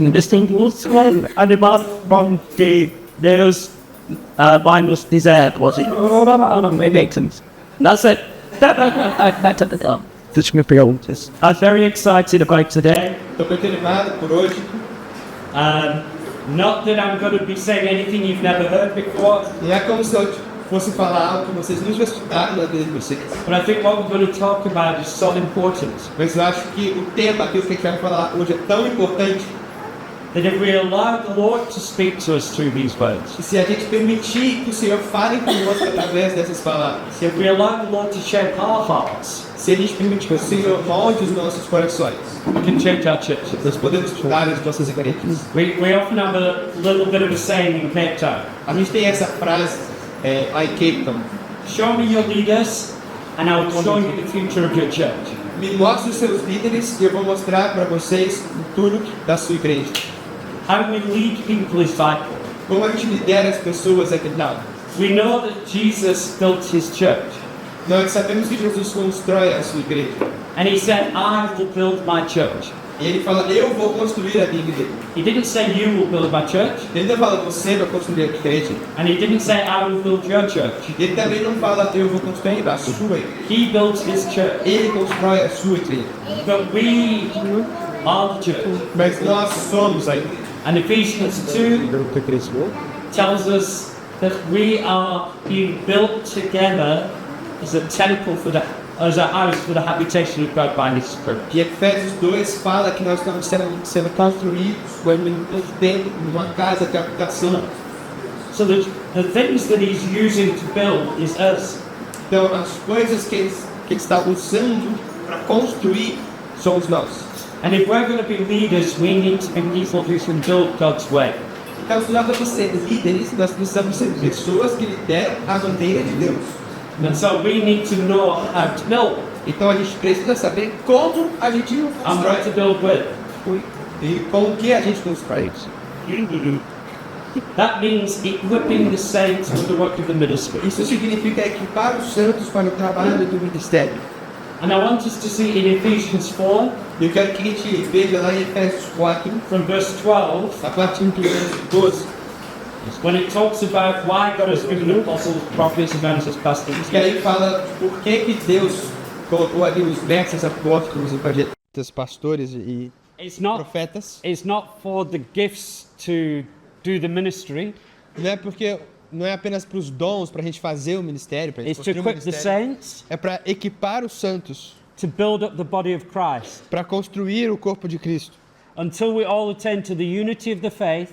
distinguished animal from the Deus minus desert was it? That's it. That's it. This me perguntas. I'm very excited about today. Estou muito animado por hoje. Not that I'm going to be saying anything you've never heard before, E é como se eu fosse falar algo que vocês nunca escutaram na vida de vocês. but I think what we're going to talk about is so important Mas eu acho que o tema, aquilo que a gente vai falar hoje é tão importante that if we allow the Lord to speak to us through these words, que se a gente permitir que o Senhor fale conosco através dessas palavras, if we allow the Lord to shape our hearts, se a gente permitir que o Senhor molde os nossos corações, we can change our churches. nós podemos mudar as nossas igrejas. We often have a little bit of a saying in Cape Town: A gente tem essa frase lá em Cape Town: show me your leaders and I will show you the future of your church. me mostre os seus líderes e eu vou mostrar para vocês o futuro da sua igreja. How we lead people is vital. Como a gente lidera as pessoas aqui dentro. We know that Jesus built his church, Nós sabemos que Jesus constrói a sua igreja. and he said, I will build my church. E ele fala, eu vou construir a minha igreja. He didn't say you will build my church, Ele não fala, você vai construir a minha igreja. and he didn't say I will build your church. Ele também não fala, eu vou construir a sua igreja. He built his church. Ele constrói a sua igreja. But we are the church. Mas nós somos a igreja. And Ephesians 2 tells us that we are being built together as a temple as a house for the habitation of God by His Spirit. E Efésios 2 fala que nós estamos sendo construídos dentro de uma casa de habitação. So the things that He's using to build is us. Então, as coisas que ele está usando para construir somos nós. And if we're going to be leaders, we need to be people who can build God's way. Então, se nós vamos ser líderes, nós precisamos ser pessoas que lideram a bandeira de Deus. And so we need to know how to build Então, a gente precisa saber como a gente and what constrói to build with. e com o que a gente constrói. That means equipping the saints for the work of the ministry. Isso significa equipar os santos para o trabalho do ministério. And I want us to see in Ephesians 4, E eu quero que a gente veja lá em Efésios 4, from verse 12, a partir do verso 12, when it talks about why God has given apostles, prophets, evangelists, pastors. que aí fala por que Deus colocou ali os mestres, apóstolos, evangelistas, pastores e It's not for the gifts to do the ministry. Não é apenas para os dons, para a gente fazer o ministério, para a gente It's to construir o equip the ministério. saints É para equipar os santos, to build up the body of Christ para construir o corpo de Cristo, until we all attain to the unity of the faith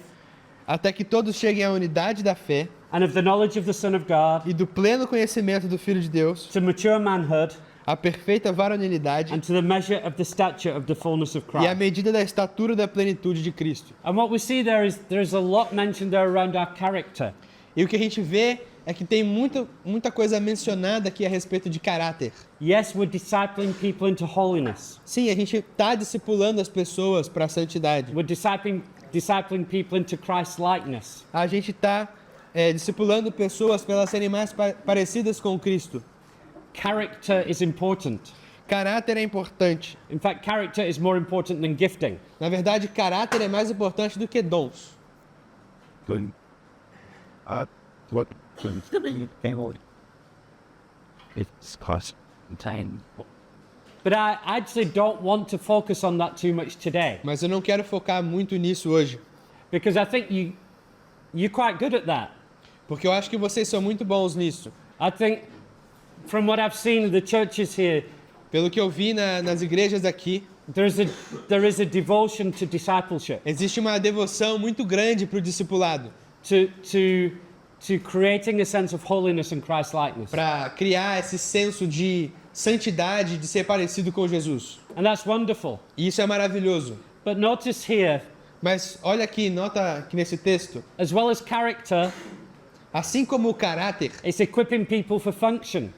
até que todos cheguem à unidade da fé and of the knowledge of the Son of God, e do pleno conhecimento do Filho de Deus, to mature manhood, a perfeita varonilidade and to the measure of the stature of the fullness of e à Christ. medida da estatura da plenitude de Cristo. And what we see there's a lot mentioned there around our character. E o que a gente vê é que tem muita coisa mencionada aqui a respeito de caráter. Yes, we're discipling people into holiness. Sim, a gente está discipulando as pessoas para a santidade. We're discipling people into Christ's likeness. A gente está discipulando pessoas para elas serem mais parecidas com Cristo. Character is important. Caráter é importante. In fact, character is more important than gifting. Na verdade, caráter é mais importante do que dons. It's cost time. But I actually don't want to focus on that too much today, Mas eu não quero focar muito nisso hoje, because I think you're quite good at that. porque eu acho que vocês são muito bons nisso. I think from what I've seen in the churches here, Pelo que eu vi nas igrejas aqui, there is a devotion to discipleship, existe uma devoção muito grande para o discipulado, to creating a sense of holiness and Christ-likeness. para criar esse senso de santidade, de ser parecido com Jesus. And that's wonderful. E isso é maravilhoso. But notice here, Mas olha aqui, nota aqui nesse texto, as well as character, assim como o caráter it's equipping people for function.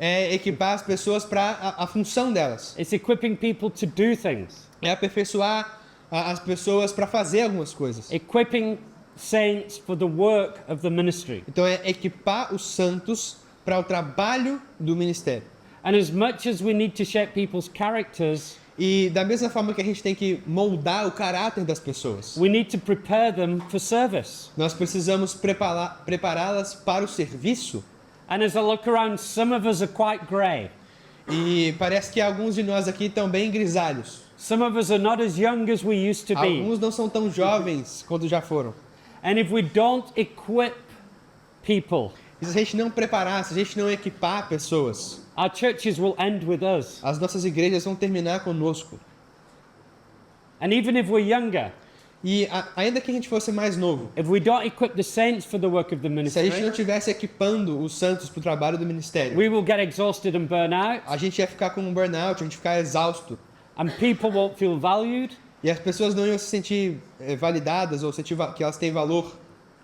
é equipar as pessoas para a função delas, It's equipping people to do things. é aperfeiçoar as pessoas para fazer algumas coisas. Equipping saints for the work of the ministry. Então é equipar os santos para o trabalho do ministério. And as much as we need to shape people's characters, E da mesma forma que a gente tem que moldar o caráter das pessoas, we need to prepare them for service. nós precisamos prepará-las para o serviço. And as I look around, some of us are quite grey. E parece que alguns de nós aqui estão bem grisalhos. Some of us are not as young as we used to be. Alguns não são tão jovens quanto já foram. And if we don't equip people, E se a gente não preparar, se a gente não equipar pessoas, our churches will end with us. as nossas igrejas vão terminar conosco. And even if we're younger, E ainda que a gente fosse mais novo, if we don't equip the saints for the work of the se a gente não ministry, estivesse equipando os santos para o trabalho do ministério, we will get exhausted and burn out, a gente ia ficar com um burnout, a gente ia ficar exausto. and people won't feel valued, E as pessoas não iam se sentir validadas ou sentir que elas têm valor.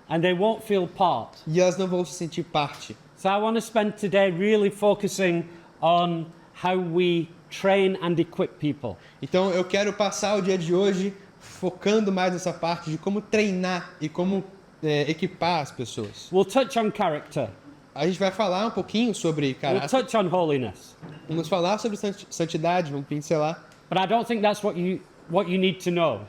and they won't feel part. E elas não vão se sentir parte. So I want to spend today really focusing on how we train and equip people. Então eu quero passar o dia de hoje focando mais nessa parte de como treinar e como equipar as pessoas. We'll touch on character. A gente vai falar um pouquinho sobre We'll caráter, touch on holiness. vamos falar sobre santidade, vamos pincelar. But I don't think that's what you need to know.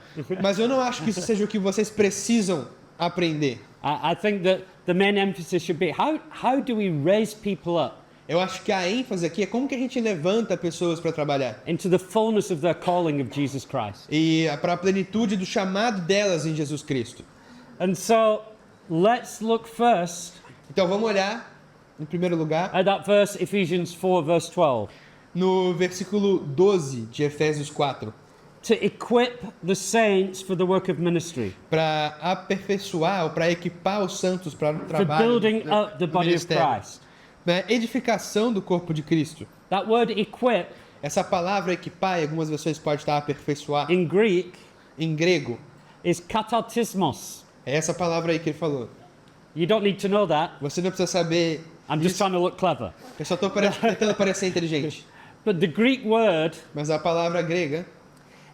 Mas eu não acho que isso seja o que vocês precisam aprender. I think that the main emphasis should be how do we raise people up Eu acho que a ênfase aqui é como que a gente levanta pessoas para trabalhar. into the fullness of their calling of Jesus Christ. E para a plenitude do chamado delas em Jesus Cristo. And so let's look first Então vamos olhar, em primeiro lugar, at that verse, Ephesians 4, verse 12. no versículo 12 de Efésios 4. To equip the saints for the work of ministry, Para aperfeiçoar ou para equipar os santos para o for trabalho building up the do body of ministério. Christ. Na edificação do corpo de Cristo. That word equip Essa palavra equipar, em algumas versões pode estar aperfeiçoar, in Greek em grego. is katartismos. É essa palavra aí que ele falou. You don't need to know that. Você não precisa saber. I'm just trying to look clever. Eu só estou tentando parecer inteligente. But the Greek word, Mas a palavra grega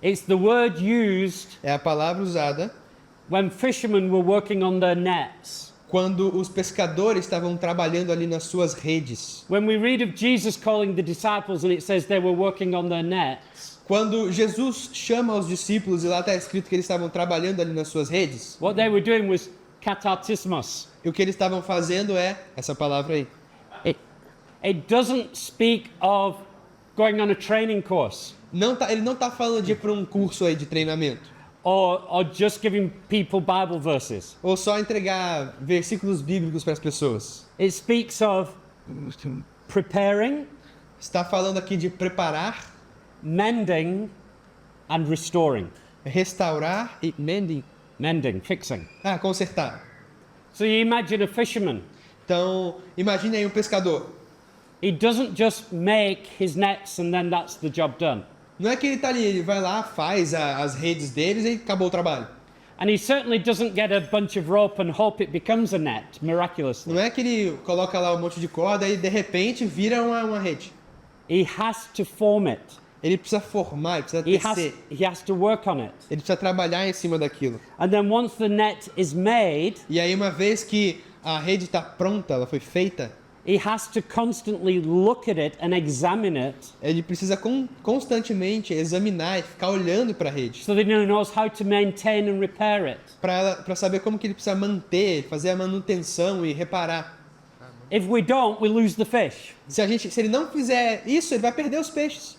it's the word used é a palavra usada when fishermen were working on their nets. quando os pescadores estavam trabalhando ali nas suas redes. When we read of Jesus calling the disciples and it says they were working on their nets, Quando Jesus chama os discípulos e lá está escrito que eles estavam trabalhando ali nas suas redes, what they were doing was katartismos. e o que eles estavam fazendo é essa palavra aí. It doesn't speak of going on a training course Ele não está falando de ir para um curso aí de treinamento. or just giving people Bible verses. Ou só entregar versículos bíblicos para as pessoas. It speaks of preparing, Está falando aqui de preparar, mending, and restoring. restaurar e mending. Mending, fixing. Consertar. So you imagine a fisherman. Então, imagine aí um pescador. He doesn't just make his nets and then that's the job done. Não é que ele está ali, ele vai lá, faz as redes deles e acabou o trabalho. And he certainly doesn't get a bunch of rope and hope it becomes a net miraculously. Não é que ele coloca lá um monte de corda e de repente vira uma rede. He has to form it. Ele precisa formar, ele precisa tecer. He has to work on it. Ele precisa trabalhar em cima daquilo. And then once the net is made, E aí uma vez que a rede está pronta, ela foi feita, he has to constantly look at it and examine it ele precisa constantemente examinar e ficar olhando para a rede. so that he knows how to maintain and repair it. Para saber como que ele precisa manter, fazer a manutenção e reparar. If we don't, we lose the fish. Se ele não fizer isso, ele vai perder os peixes.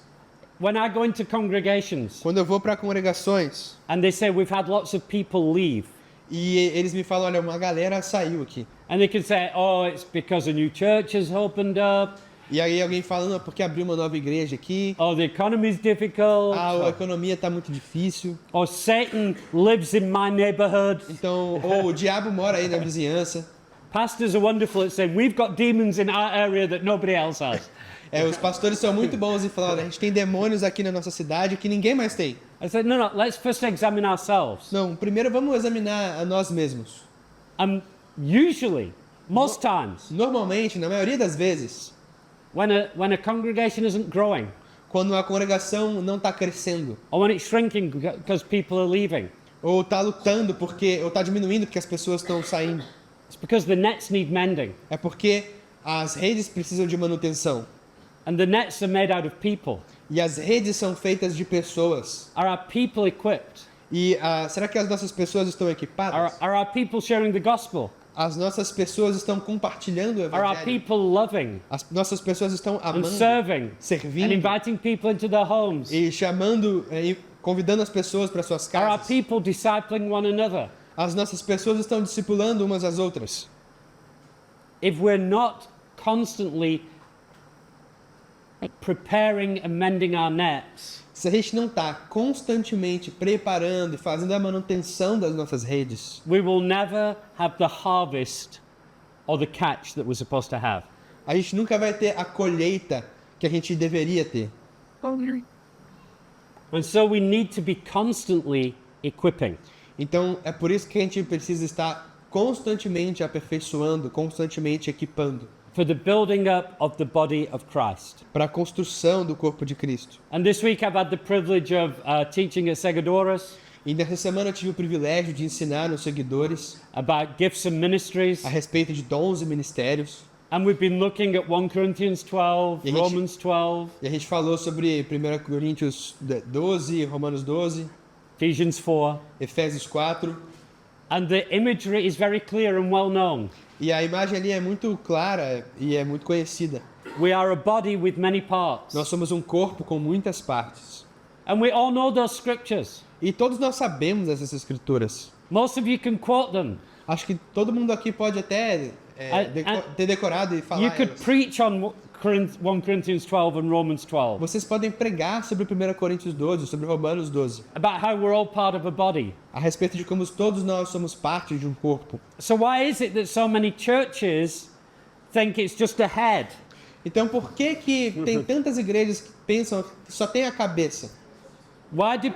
When I go into congregations Quando eu vou para congregações and they say we've had lots of people leave, e eles me falam, olha, uma galera saiu aqui. and they can say, oh, it's because a new church has opened up, E aí alguém falando, "Não, porque abriu uma nova igreja aqui. oh, the economy is difficult, A economia está muito difícil. or Satan lives in my neighborhood. Então, ou o diabo mora aí na vizinhança. Pastors are wonderful at saying we've got demons in our area that nobody else has. Os pastores são muito bons em falar, olha, a gente tem demônios aqui na nossa cidade que ninguém mais tem. I said, no, let's first examine ourselves. Não, primeiro vamos examinar a nós mesmos. And usually, most times, Normalmente, na maioria das vezes, when a congregation isn't growing, quando a congregação não está crescendo, or when it's shrinking because people are leaving, ou está lutando ou está diminuindo porque as pessoas estão saindo, it's because the nets need mending. é porque as redes precisam de manutenção. And the nets are made out of people. E as redes são feitas de pessoas. Are our people equipped? E será que as nossas pessoas estão equipadas? Are our people sharing the gospel? As nossas pessoas estão compartilhando o Are our evangelho? people loving As nossas pessoas estão and amando, serving and servindo inviting people into their homes? e chamando e convidando as pessoas para suas Are our casas? people discipling one another? As nossas pessoas estão discipulando umas às outras. If we're not constantly preparing and mending our nets, Se a gente não está constantemente preparando e fazendo a manutenção das nossas redes, we will never have the harvest or the catch that we're supposed to have. a gente nunca vai ter a colheita que a gente deveria ter. And so we need to be constantly equipping. Então é por isso que a gente precisa estar constantemente aperfeiçoando, constantemente equipando For the building up of the body of Christ. para a construção do corpo de Cristo. And this week I've had the privilege of teaching at Segadoras E nessa semana eu tive o privilégio de ensinar nos seguidores about gifts and ministries. a respeito de dons e ministérios. And we've been looking at 1 Corinthians 12, E a gente- Romans 12, E a gente falou sobre 1 Coríntios 12, Romanos 12, Ephesians 4. Efésios 4. And the imagery is very clear and well known. E a imagem ali é muito clara e é muito conhecida. We are a body with many parts. Nós somos um corpo com muitas partes. And we all know those scriptures. E todos nós sabemos essas escrituras. Most of you can quote them. Acho que todo mundo aqui pode até ter decorado e falar You could elas. preach on 1 Corinthians 12 and Romans 12 Vocês podem pregar sobre 1 Coríntios 12, sobre Romanos 12, about how we're all part of a body. a respeito de como todos nós somos parte de um corpo. So why is it that so many churches think it's just a head? Então por que tem tantas igrejas que pensam que só tem a cabeça? Why do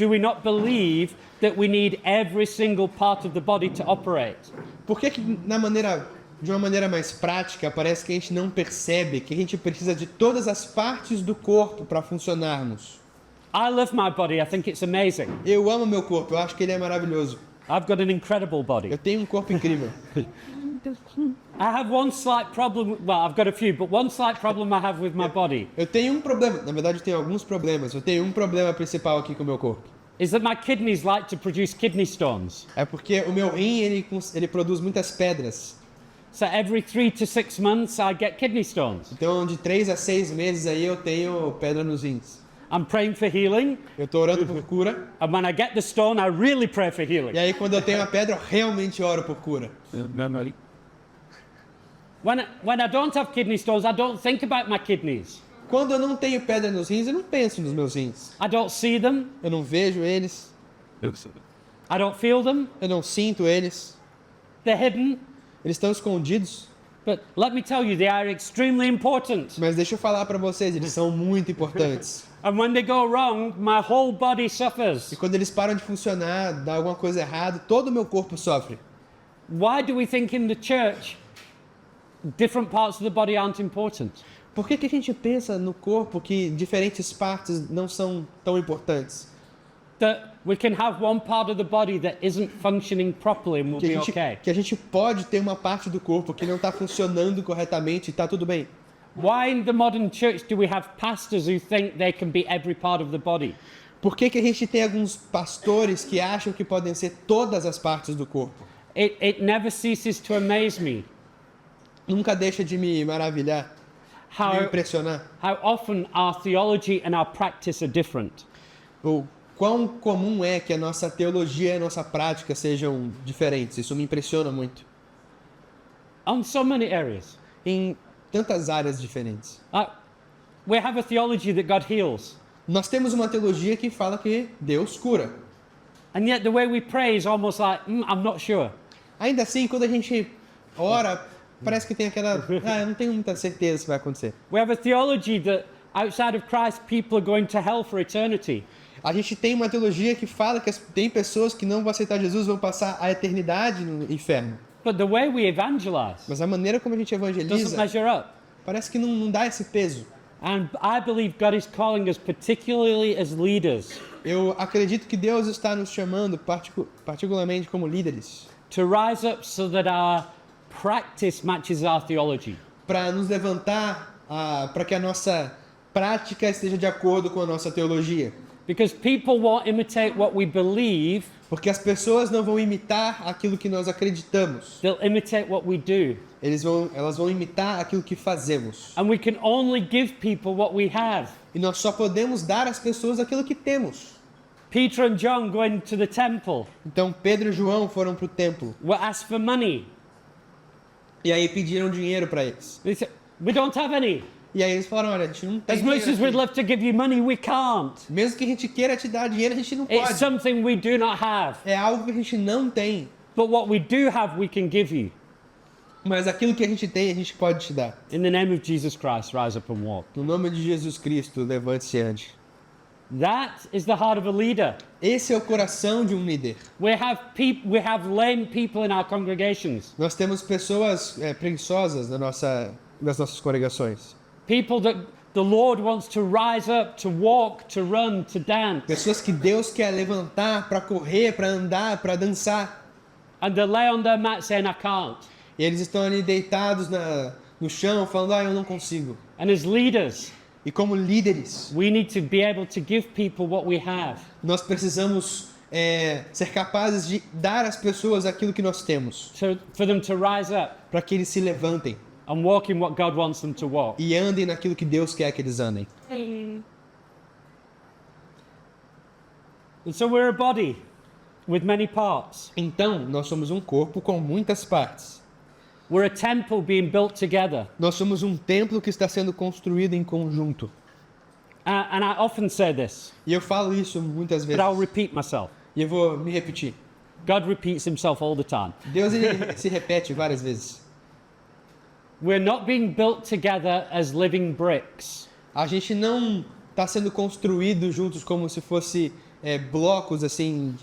we not believe that we need every single part of the body to operate? Por que de uma maneira mais prática, parece que a gente não percebe que a gente precisa de todas as partes do corpo para funcionarmos? I love my body. I think it's amazing. Eu amo meu corpo, eu acho que ele é maravilhoso. I've got an incredible body. Eu tenho um corpo incrível. I have one slight problem. Well, I've got a few, but one slight problem I have with my body Eu tenho um problema, na verdade eu tenho alguns problemas. Eu tenho um problema principal aqui com o meu corpo. is that my kidneys like to produce kidney stones. É porque o meu rim, ele produz muitas pedras. So every 3 to 6 months I get kidney stones. Então de 3 a 6 meses aí eu tenho pedra nos rins. I'm praying for healing, Eu tô orando por cura. and when I get the stone, I really pray for healing. E aí quando eu tenho a pedra, eu realmente oro por cura. When I don't have kidney stones, I don't think about my kidneys. Quando eu não tenho pedra nos rins, eu não penso nos meus rins. I don't see them. Eu não vejo eles, I don't feel them. eu não sinto eles. They're hidden. Eles estão escondidos. But let me tell you, they are extremely important. Mas deixa eu falar para vocês, eles são muito importantes. And when they go wrong, my whole body suffers. E quando eles param de funcionar, dá alguma coisa errada, todo o meu corpo sofre. Why do we think in the church different parts of the body aren't important? Por que a gente pensa no corpo que diferentes partes não são tão importantes? That we can have one part of the body that isn't functioning properly and we'll be okay. Que a gente pode ter uma parte do corpo que não está funcionando corretamente e está tudo bem. Why in the modern church do we have pastors who think they can be every part of the body? Por que a gente tem alguns pastores que acham que podem ser todas as partes do corpo? It never ceases to amaze me Nunca deixa de me maravilhar, de me how, impressionar. how often our theology and our practice are different. O quão comum é que a nossa teologia e a nossa prática sejam diferentes. Isso me impressiona muito. On so many areas. Em tantas áreas diferentes. We have a theology that God heals. Nós temos uma teologia que fala que Deus cura. And yet the way we pray is almost like, I'm not sure. Ainda assim, quando a gente ora, parece que tem aquela... eu não tenho muita certeza se vai acontecer. We have a theology that outside of Christ, people are going to hell for eternity. A gente tem uma teologia que fala que tem pessoas que não vão aceitar Jesus, vão passar a eternidade no inferno. But the way we evangelize Mas a maneira como a gente doesn't evangeliza, measure up. parece que não dá esse peso. And I believe God is calling us, particularly as leaders, Eu acredito que Deus está nos chamando, particularmente como líderes, to rise up so that our practice matches our theology. para nos levantar para que a nossa prática esteja de acordo com a nossa teologia. Because people won't imitate what we believe, Porque as pessoas não vão imitar aquilo que nós acreditamos. they'll imitate what we do. Elas vão imitar aquilo que fazemos. And we can only give people what we have. E nós só podemos dar às pessoas aquilo que temos. Peter and John going to the temple Então Pedro e João foram para o templo. were asked for money. E aí pediram dinheiro para eles. They said, we don't have any. E aí eles falaram, olha, a gente não tem As much as we'd dinheiro love to give you money, we can't. aqui. Mesmo que a gente queira te dar dinheiro, a gente não It's pode. something we do not have. É algo que a gente não tem. But what we do have, we can give you. Mas aquilo que a gente tem, a gente pode te dar. In the name of Jesus Christ, rise up and walk. No nome de Jesus Cristo, levante-se e ande. That is the heart of a leader. Esse é o coração de um líder. We have lame people in our congregations. Nós temos pessoas preguiçosas nas nossas congregações. People that the Lord wants to rise up, to walk, to run, to dance. Pessoas que Deus quer levantar para correr, para andar, para dançar. And they lay on their mat saying, I can't. E eles estão ali deitados no chão, falando, eu não consigo. And as leaders, E como líderes, we need to be able to give people what we have. nós precisamos ser capazes de dar às pessoas aquilo que nós temos, For them to rise up para que eles se levantem and walk in what God wants them to walk. e andem naquilo que Deus quer que eles andem. And so we're a body with many parts. Então, nós somos um corpo com muitas partes. We're a temple being built together. Nós somos um templo que está sendo construído em conjunto. And I often say this, E eu falo isso muitas but vezes. I'll repeat myself. E eu vou me repetir. God repeats himself all the time. Deus ele se repete várias vezes. We're not being built together as living bricks. A gente não está sendo construído juntos como se fosse blocos assim,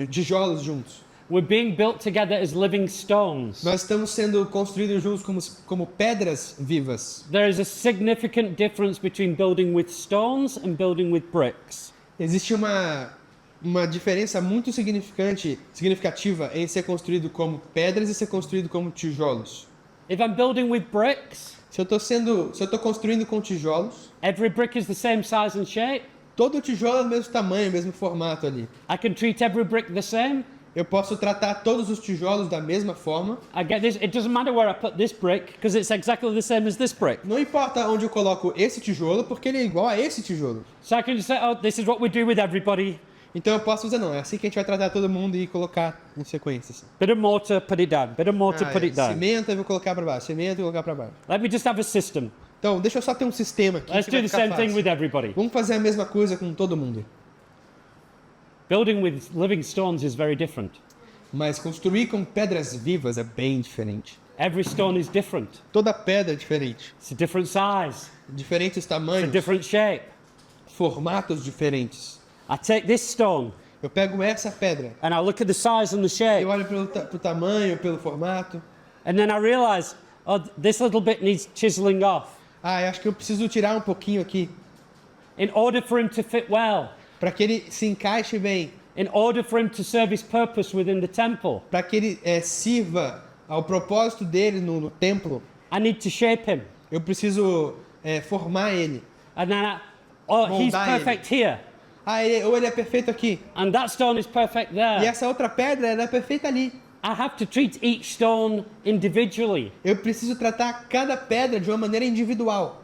tijolos juntos. We're being built together as living stones. Nós estamos sendo construídos juntos como pedras vivas. There is a significant difference between building with stones and building with bricks. Existe uma diferença muito significativa em ser construído como pedras e ser construído como tijolos. If I'm building with bricks, Se eu estou construindo com tijolos, every brick is the same size and shape. todo tijolo é do mesmo tamanho, mesmo formato ali. I can treat every brick the same. Eu posso tratar todos os tijolos da mesma forma. I get this. It doesn't matter where I put this brick because it's exactly the same as this brick. Não importa onde eu coloco esse tijolo, porque ele é igual a esse tijolo. So I can just say, oh, this is what we do with everybody. Então eu posso dizer, não, é assim que a gente vai tratar todo mundo e colocar em sequência. Assim. Bit of mortar, put it down. Bit of mortar, put it down. Cimento eu vou colocar para baixo, cimento eu vou colocar para baixo. Let me just have a system. Então, deixa eu só ter um sistema aqui Let's que do vai the ficar same fácil. thing with everybody. Vamos fazer a mesma coisa com todo mundo. Building with living stones is very different. Mas construir com pedras vivas é bem diferente. Every stone is different. Toda pedra é diferente. It's a different size. Diferentes It's a tamanhos, different shape. formatos diferentes. I take this stone Eu pego essa pedra, and I look at the size and the shape, eu olho pro tamanho, pelo formato. and then I realize, oh, this little bit needs chiseling off. Eu acho que eu preciso tirar um pouquinho aqui, In order for him to fit well, para que ele se encaixe bem, in order for him to serve his purpose within the temple, para que ele sirva ao propósito dele no templo, I need to shape him. eu preciso formar ele. And then he's Moldar ele. perfect here, Ou ele é perfeito aqui, and that stone is perfect e there. essa outra pedra ela é perfeita ali. I have to treat each stone individually, Eu preciso tratar cada pedra de uma maneira individual,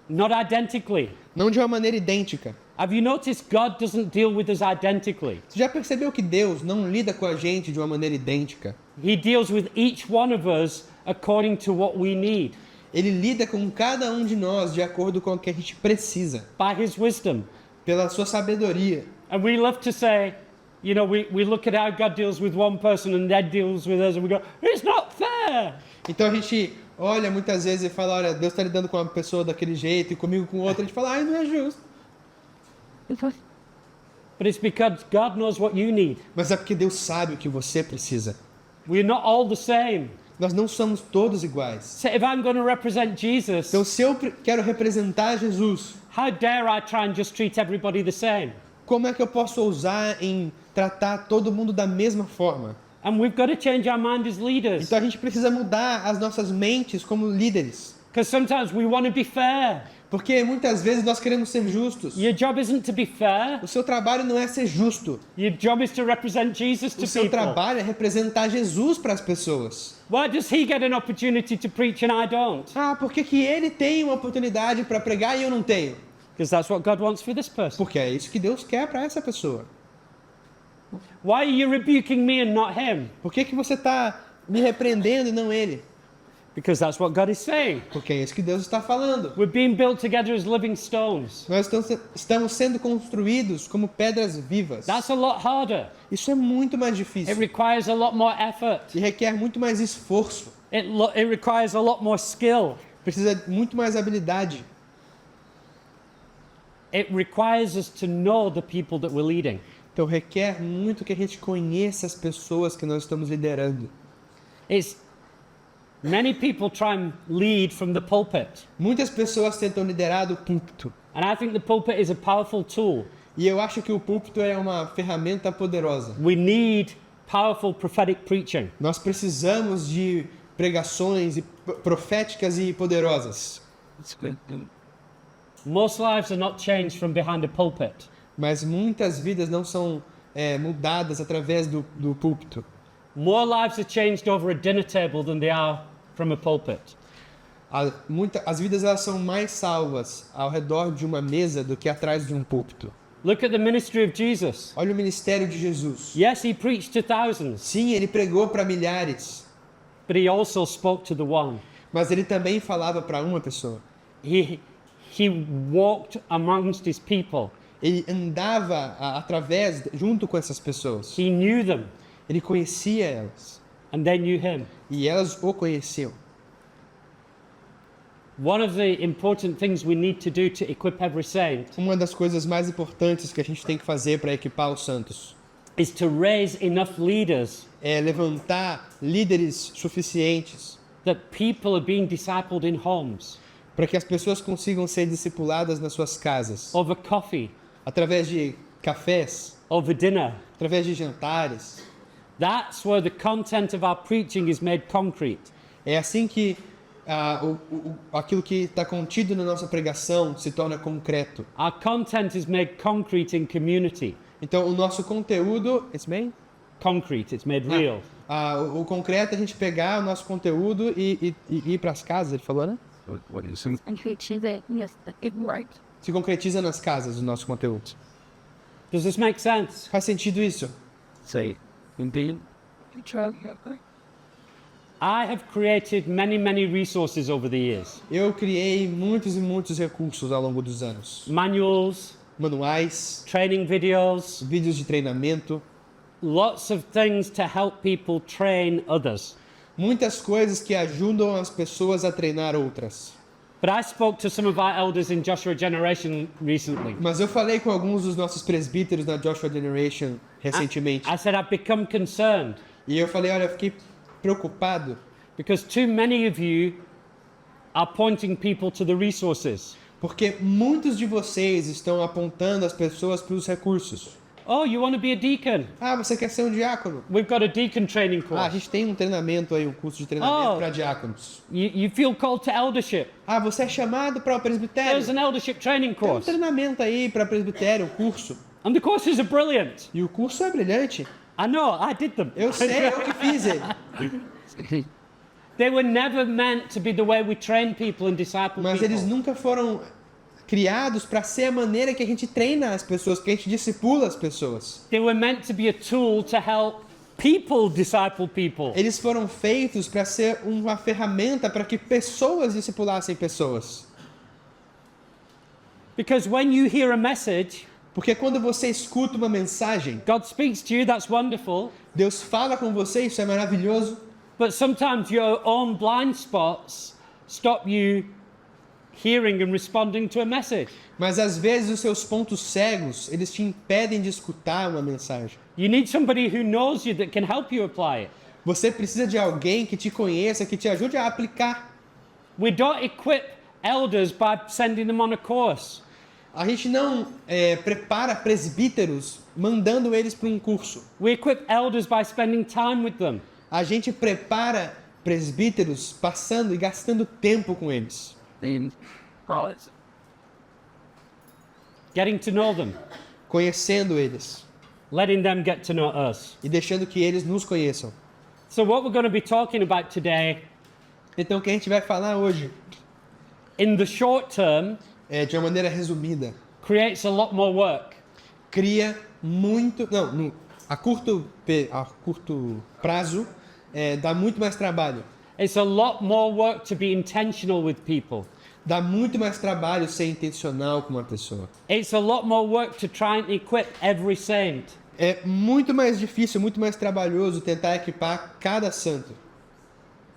not identically. não de uma maneira idêntica. Have you noticed God doesn't deal with us identically? Você já percebeu que Deus não lida com a gente de uma maneira idêntica? He deals with each one of us according to what we need, Ele lida com cada um de nós de acordo com o que a gente precisa, by his wisdom. pela sua sabedoria. And we love to say, you know, we look at how God deals with one person and that deals with us and we go, it's not fair. Então a gente olha muitas vezes e fala, olha, Deus está lidando com uma pessoa daquele jeito e comigo com outra, a gente fala, não é justo. But it's because God knows what you need. Mas é porque Deus sabe o que você precisa. We're not all the same. Nós não somos todos iguais. So if I'm going to represent Jesus, Então se eu quero representar Jesus, how dare I try and just treat everybody the same? como é que eu posso ousar em tratar todo mundo da mesma forma? And we've got to change our mind as leaders. Então a gente precisa mudar as nossas mentes como líderes. Because sometimes we want to be fair. Porque muitas vezes nós queremos ser justos. Your job isn't to be fair. O seu trabalho não é ser justo. Your job is to represent Jesus to O seu people. trabalho é representar Jesus para as pessoas. Why does he get an opportunity to preach and I don't? Ah, por que que ele tem uma oportunidade para pregar e eu não tenho? Because that's what God wants for this person. Porque é isso que Deus quer para essa pessoa. Why are you rebuking me and not him? Por que que você está me repreendendo e não ele? Because that's what God is saying. Porque é isso que Deus está falando. We're being built together as living stones. Nós estamos sendo construídos como pedras vivas. That's a lot harder. Isso é muito mais It difícil requires a lot more effort. e requer muito mais esforço. It requires a lot more skill. Precisa de muito mais habilidade. It requires us to know the people that we're leading. Então requer muito que a gente conheça as pessoas que nós estamos liderando. Many people try and lead from the pulpit. Muitas pessoas tentam liderar do púlpito. And I think the pulpit is a powerful tool. E eu acho que o púlpito é uma ferramenta poderosa. We need powerful prophetic preaching. Nós precisamos de pregações proféticas e poderosas. Most lives are not changed from behind a pulpit. Mas muitas vidas não são mudadas através do púlpito. More lives are changed over a dinner table than they are from a pulpit. As vidas elas são mais salvas ao redor de uma mesa do que atrás de um púlpito. Look at the ministry of Jesus. Olha o ministério de Jesus. Yes, he preached to thousands, Sim, ele pregou para milhares, but he also spoke to the one. mas ele também falava para uma pessoa. He walked amongst his people. Ele andava junto com essas pessoas. He knew them, Ele conhecia elas and they knew him. e elas o conheciam. One of the important things we need to do to equip every saint Uma das coisas mais importantes que a gente tem que fazer para equipar os santos is to raise enough leaders é levantar líderes suficientes that people are being discipled in homes, para que as pessoas consigam ser discipuladas nas suas casas, over coffee, através de cafés, over dinner. através de jantares. That's where the content of our preaching is made concrete. É assim que aquilo que está contido na nossa pregação se torna concreto. Our content is made concrete in community. Então, o nosso conteúdo, it's made? Concrete, it's made real. O concreto é a gente pegar o nosso conteúdo e ir para as casas, ele falou, né? What is it? And he said, yes, it's right. Se concretiza nas casas o nosso conteúdo. Does this make sense? Faz sentido isso? Say, indeed. I have created many, many resources over the years. Eu criei muitos e muitos recursos ao longo dos anos. Manuals, Manuais, training videos, vídeos de treinamento, lots of things to help people train others. muitas coisas que ajudam as pessoas a treinar outras. But I spoke to some of our elders in Joshua Generation recently. Mas eu falei com alguns dos nossos presbíteros na Joshua Generation recentemente. I said, I've become concerned E eu falei, olha, eu fiquei preocupado because too many of you are pointing people to the resources. porque muitos de vocês estão apontando as pessoas para os recursos. Oh, you want to be a deacon? Ah, você quer ser um diácono? We've got a deacon training Ah, a course. gente tem um treinamento aí, um curso de treinamento Oh. para diáconos. You feel called to eldership. Ah, você é chamado para o presbitério? There's an eldership training Tem um course. treinamento aí para presbitério, um curso. And the courses are brilliant. E o curso é brilhante. I know, I did them. Eu sei, eu que fiz ele. They were never meant to be the way we train people and disciple Mas people. eles nunca foram criados para ser a maneira que a gente treina as pessoas, que a gente discipula as pessoas. They were meant to be a tool to help people disciple people. Eles foram feitos para ser uma ferramenta para que pessoas discipulassem pessoas. Because when you hear a message, Porque quando você escuta uma mensagem, God speaks to you, that's wonderful. Deus fala com você, isso é maravilhoso. But sometimes your own blind spots stop you hearing and responding to a message. Mas às vezes os seus pontos cegos, eles te impedem de escutar uma mensagem. You need somebody who knows you that can help you apply it. Você precisa de alguém que te conheça, que te ajude a aplicar. We don't equip elders by sending them on a course. A gente não prepara presbíteros mandando eles para um curso. We equip elders by spending time with them. A gente prepara presbíteros passando e gastando tempo com eles, in college. getting to know them, conhecendo eles letting them get to know us. e deixando que eles nos conheçam. So, what we're going to be talking about today, Então, o que a gente vai falar hoje, in the short term, de uma maneira resumida, creates a lot more work. cria muito. Não, a curto prazo, dá muito mais trabalho. It's a lot more work to be intentional with people. Dá muito mais trabalho ser intencional com uma pessoa. It's a lot more work to try and equip every saint. É muito mais difícil, muito mais trabalhoso tentar equipar cada santo.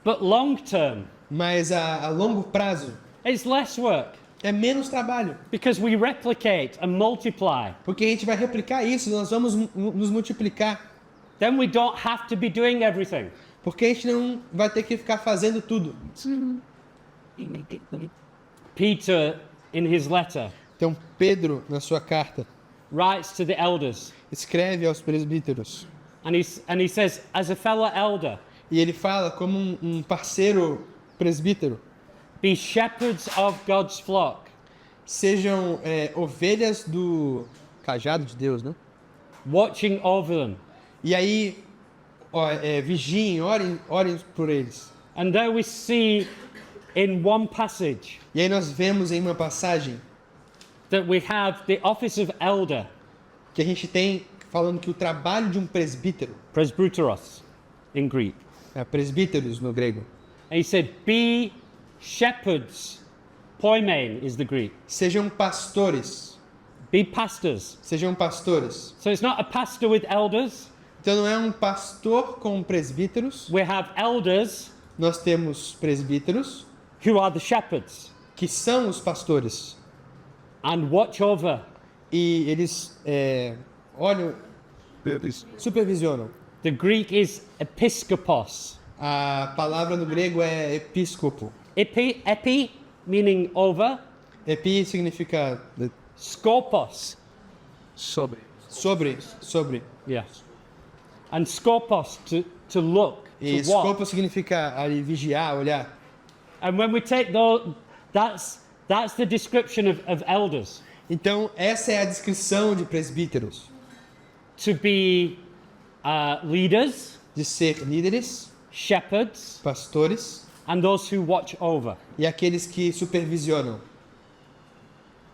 But long term, Mas a longo prazo, it's less work é menos trabalho. because we replicate and multiply. Porque a gente vai replicar isso, nós vamos nos multiplicar. Then we don't have to be doing everything. Porque a gente não vai ter que ficar fazendo tudo. Peter, in his letter, Então, Pedro, na sua carta, writes to the elders escreve aos presbíteros. and he says, as a fellow elder, E ele fala como um parceiro presbítero. be shepherds of God's flock, Sejam ovelhas do cajado de Deus, né? watching over them. E aí, vigiem, orem por eles. And there we see in one passage E aí nós vemos em uma passagem that we have the office of elder, que a gente tem falando que o trabalho de um presbítero, presbyteros in Greek. presbíteros no grego, And he said, be shepherds. Poimen is the Greek. sejam pastores. Be pastors. Sejam pastores. So it's not a pastor with elders. Então não é um pastor com presbíteros. We have elders Nós temos presbíteros who are the shepherds que são os pastores. and watch over. E eles olham, supervisionam. The Greek is episkopos. A palavra no grego é episcopo. Epi meaning over. Epi significa Skopos. Sobre. sobre. Yes. And skopos to look, E to watch. scopo significa ali, vigiar, olhar. And when we take those, that's the description of elders. Então, essa é a descrição de presbíteros. To be leaders, De ser líderes, shepherds, pastores and those who watch over. e aqueles que supervisionam.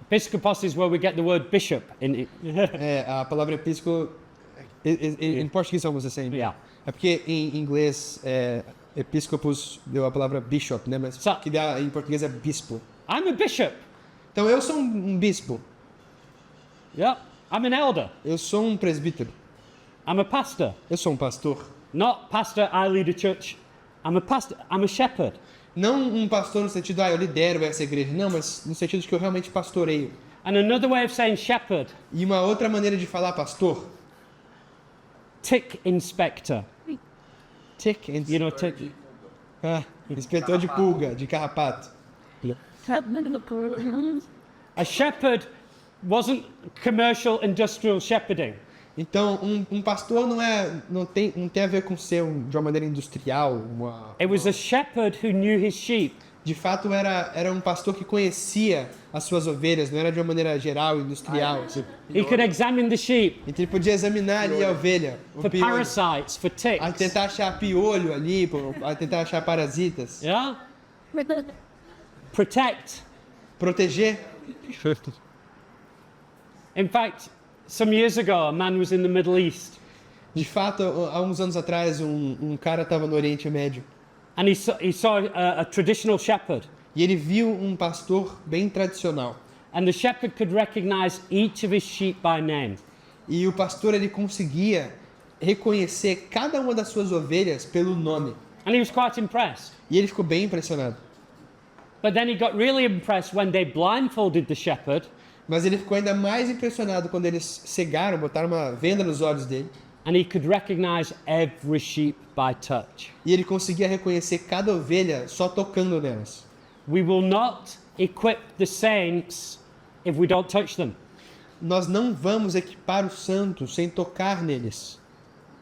Episcopos is where we get the word bishop in it. A palavra episcopo, em português almost the same. Yeah. É porque em inglês, episcopos deu a palavra bishop, né? Mas So- que dá, em português é bispo. I'm a bishop. Então, eu sou um bispo. Yeah. I'm an elder. Eu sou um presbítero. I'm a pastor. Eu sou um pastor. Not pastor, I lead a church. I'm a pastor. I'm a shepherd. Não um pastor no sentido, eu lidero essa igreja. Não, mas no sentido de que eu realmente pastoreio. And another way of saying shepherd, E uma outra maneira de falar pastor, tick inspector. tick, You know, tick. inspetor de pulga, de carrapato. A shepherd wasn't commercial industrial shepherding. Então, um pastor não tem a ver com ser de uma maneira industrial. It was a shepherd who knew his sheep. De fato, era um pastor que conhecia as suas ovelhas, não era de uma maneira geral, industrial. He could examine the sheep Então, ele podia examinar ali a ovelha, o for piolho, parasites, for a ticks. tentar achar piolho ali, a tentar achar parasitas, Yeah? Protect. proteger. In fact, some years ago, a man was in the Middle East De fato, há uns anos atrás, um cara estava no Oriente Médio and he saw a traditional shepherd. e ele viu um pastor bem tradicional. And the shepherd could recognize each of his sheep by name. E o pastor ele conseguia reconhecer cada uma das suas ovelhas pelo nome. And he was quite impressed. E ele ficou bem impressionado. But then he got really impressed when they blindfolded the shepherd Mas ele ficou ainda mais impressionado quando eles cegaram, botaram uma venda nos olhos dele. and he could recognize every sheep by touch. E ele conseguia reconhecer cada ovelha só tocando nelas. We will not equip the saints if we don't touch them. Nós não vamos equipar os santos sem tocar neles.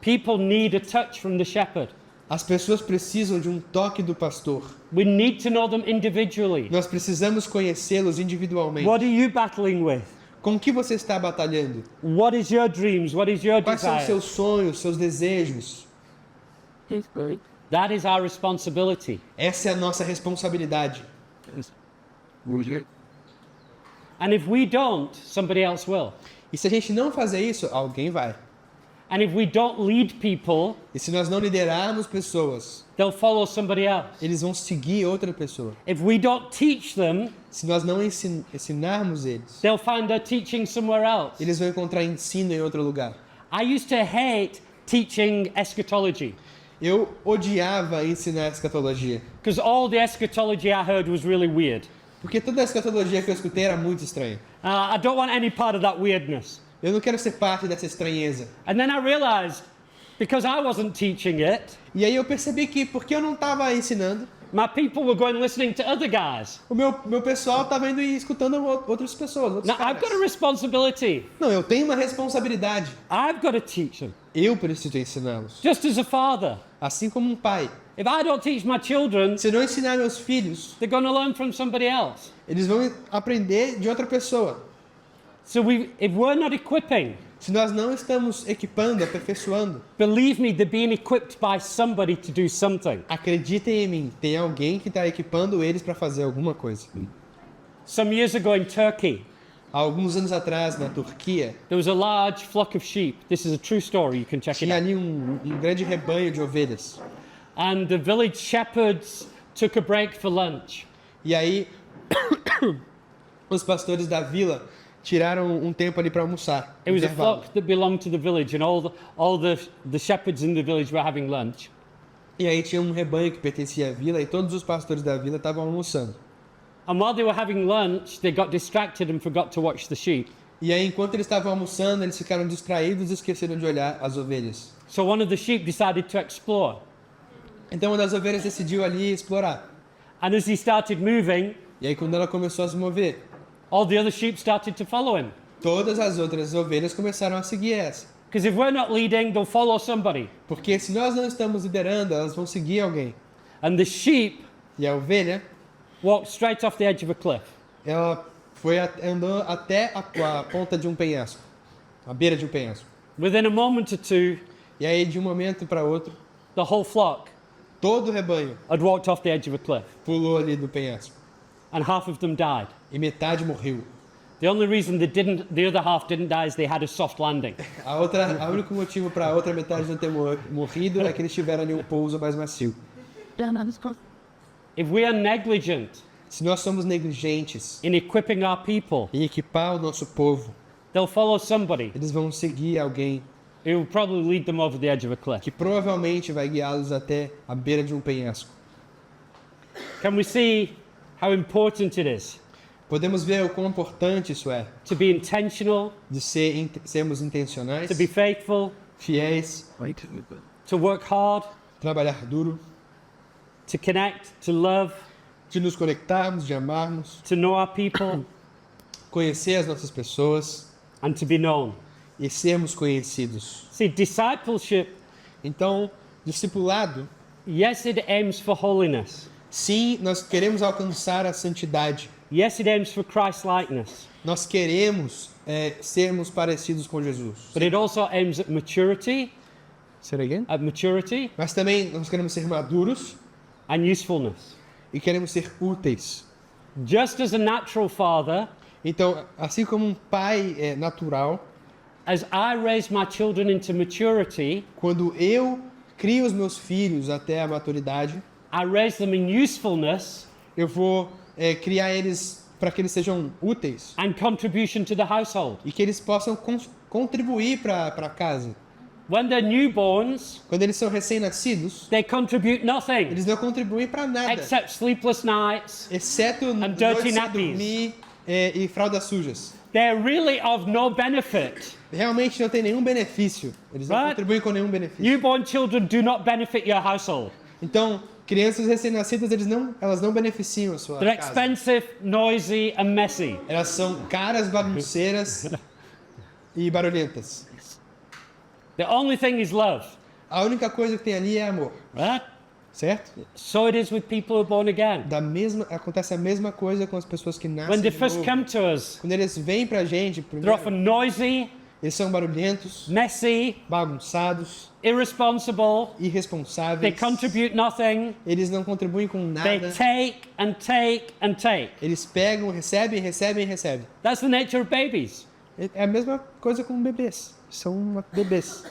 People need a touch from the shepherd. As pessoas precisam de um toque do pastor. We need to know them individually. Nós precisamos conhecê-los individualmente. What are you battling with? Com o que você está batalhando? What is your dreams? What is your Quais são os desire? seus sonhos, seus desejos? He's good. That is our responsibility. Essa é a nossa responsabilidade. And if we don't, somebody else will. E se a gente não fazer isso, alguém vai. And if we don't lead people, E se nós não liderarmos pessoas, they'll follow somebody else. eles vão seguir outra pessoa. If we don't teach them, Se nós não ensinarmos eles, they'll find their teaching somewhere else. eles vão encontrar ensino em outro lugar. I used to hate teaching eschatology Eu odiava ensinar escatologia, because all the eschatology I heard was really weird. porque toda a escatologia que eu escutei era muito estranha. I don't want any part of that weirdness. Eu não quero ser parte dessa estranheza. And then I realized, because I wasn't teaching it, E aí eu percebi que, porque eu não estava ensinando, my people were going listening to other guys. o meu pessoal estava indo e escutando outras pessoas, outros Now, I've got a caras. responsibility. Não, eu tenho uma responsabilidade. I've got to teach them. Eu preciso ensiná-los. Just as a father. Assim como um pai. If I don't teach my children, Se eu não ensinar meus filhos, they're going to learn from somebody else. eles vão aprender de outra pessoa. So if we're not equipping, Se nós não estamos equipando, aperfeiçoando, believe me, they're being equipped by somebody to do something. acreditem em mim, tem alguém que está equipando eles para fazer alguma coisa. Some years ago in Turkey, Há alguns anos atrás, na Turquia, there was a large flock of sheep. This is a true story, you can check it tinha out. ali um grande rebanho de ovelhas. And the village shepherds took a break for lunch. E aí, os pastores da vila tiraram um tempo ali para almoçar. It was a intervalo. flock that belonged to the village, and all the shepherds in the village were having lunch. E aí tinha um rebanho que pertencia à vila e todos os pastores da vila estavam almoçando. And while they were having lunch, they got distracted and forgot to watch the sheep. E aí, enquanto eles estavam almoçando, eles ficaram distraídos e esqueceram de olhar as ovelhas. So one of the sheep decided to explore. Então uma das ovelhas decidiu ali explorar. And as he started moving, E aí quando ela começou a se mover, all the other sheep started to follow him. todas as outras ovelhas começaram a seguir essa. Because if we're not leading, they'll follow somebody. Porque se nós não estamos liderando, elas vão seguir alguém. And the sheep E a ovelha, walked straight off the edge of a cliff. ela andou até a ponta de um penhasco. A beira de um penhasco. Within a moment or two, E aí de um momento para outro, the whole flock todo o rebanho had walked off the edge of a cliff. pulou ali do penhasco. And half of them died. E metade morreu. The only reason the other half didn't die is they had a soft landing. O único motivo para a outra metade não ter morrido é que eles tiveram ali um pouso mais macio. If we are negligent Se nós somos negligentes in equipping our people, em equipar o nosso povo, they'll follow somebody eles vão seguir alguém who will probably lead them over the edge of a cliff. que provavelmente vai guiá-los até a beira de um penhasco. Can we see how important it is Podemos ver o quão importante isso é, to be intentional, de sermos intencionais, to be faithful, fiéis, to work hard, trabalhar duro, to connect, to love, de nos conectarmos, de amarmos, to know our people, conhecer as nossas pessoas and to be known. e sermos conhecidos. See, discipleship, Então, discipulado, yes, it aims for holiness. sim, nós queremos alcançar a santidade. Yes, it aims for Christ-likeness. Nós queremos sermos parecidos com Jesus. But it also aims at maturity, Será again? Mas também nós queremos ser maduros and usefulness. e queremos ser úteis. Just as a natural father, Então, assim como um pai natural, as I raise my children into maturity, quando eu crio os meus filhos até a maturidade, I raise them in usefulness eu vou criar eles para que eles sejam úteis and contribution to the household. e que eles possam contribuir para a casa. When they're newborns, Quando eles são recém-nascidos, they contribute nothing eles não contribuem para nada, except sleepless nights. exceto and noites dirty sem nappies. dormir e fraldas sujas. They're really of no benefit. Realmente não tem nenhum benefício. Eles não Right. contribuem com nenhum benefício. Newborn children do not benefit your household. Então, crianças recém-nascidas, elas não beneficiam a sua They're casa. expensive, noisy, and messy. Elas são caras, bagunceiras e barulhentas. The only thing is love. A única coisa que tem ali é amor, Right? certo? So it is with people who are born again. Acontece a mesma coisa com as pessoas que nascem When they de first novo. come to us, Quando eles vêm pra gente, they're primeiro, often noisy, eles são barulhentos, messy, bagunçados, irresponsible, they irresponsáveis. contribute nothing, Eles não contribuem com they nada. take and take and take. Eles pegam, recebem, recebem, recebem. That's the nature of babies. É a mesma coisa com bebês. São bebês.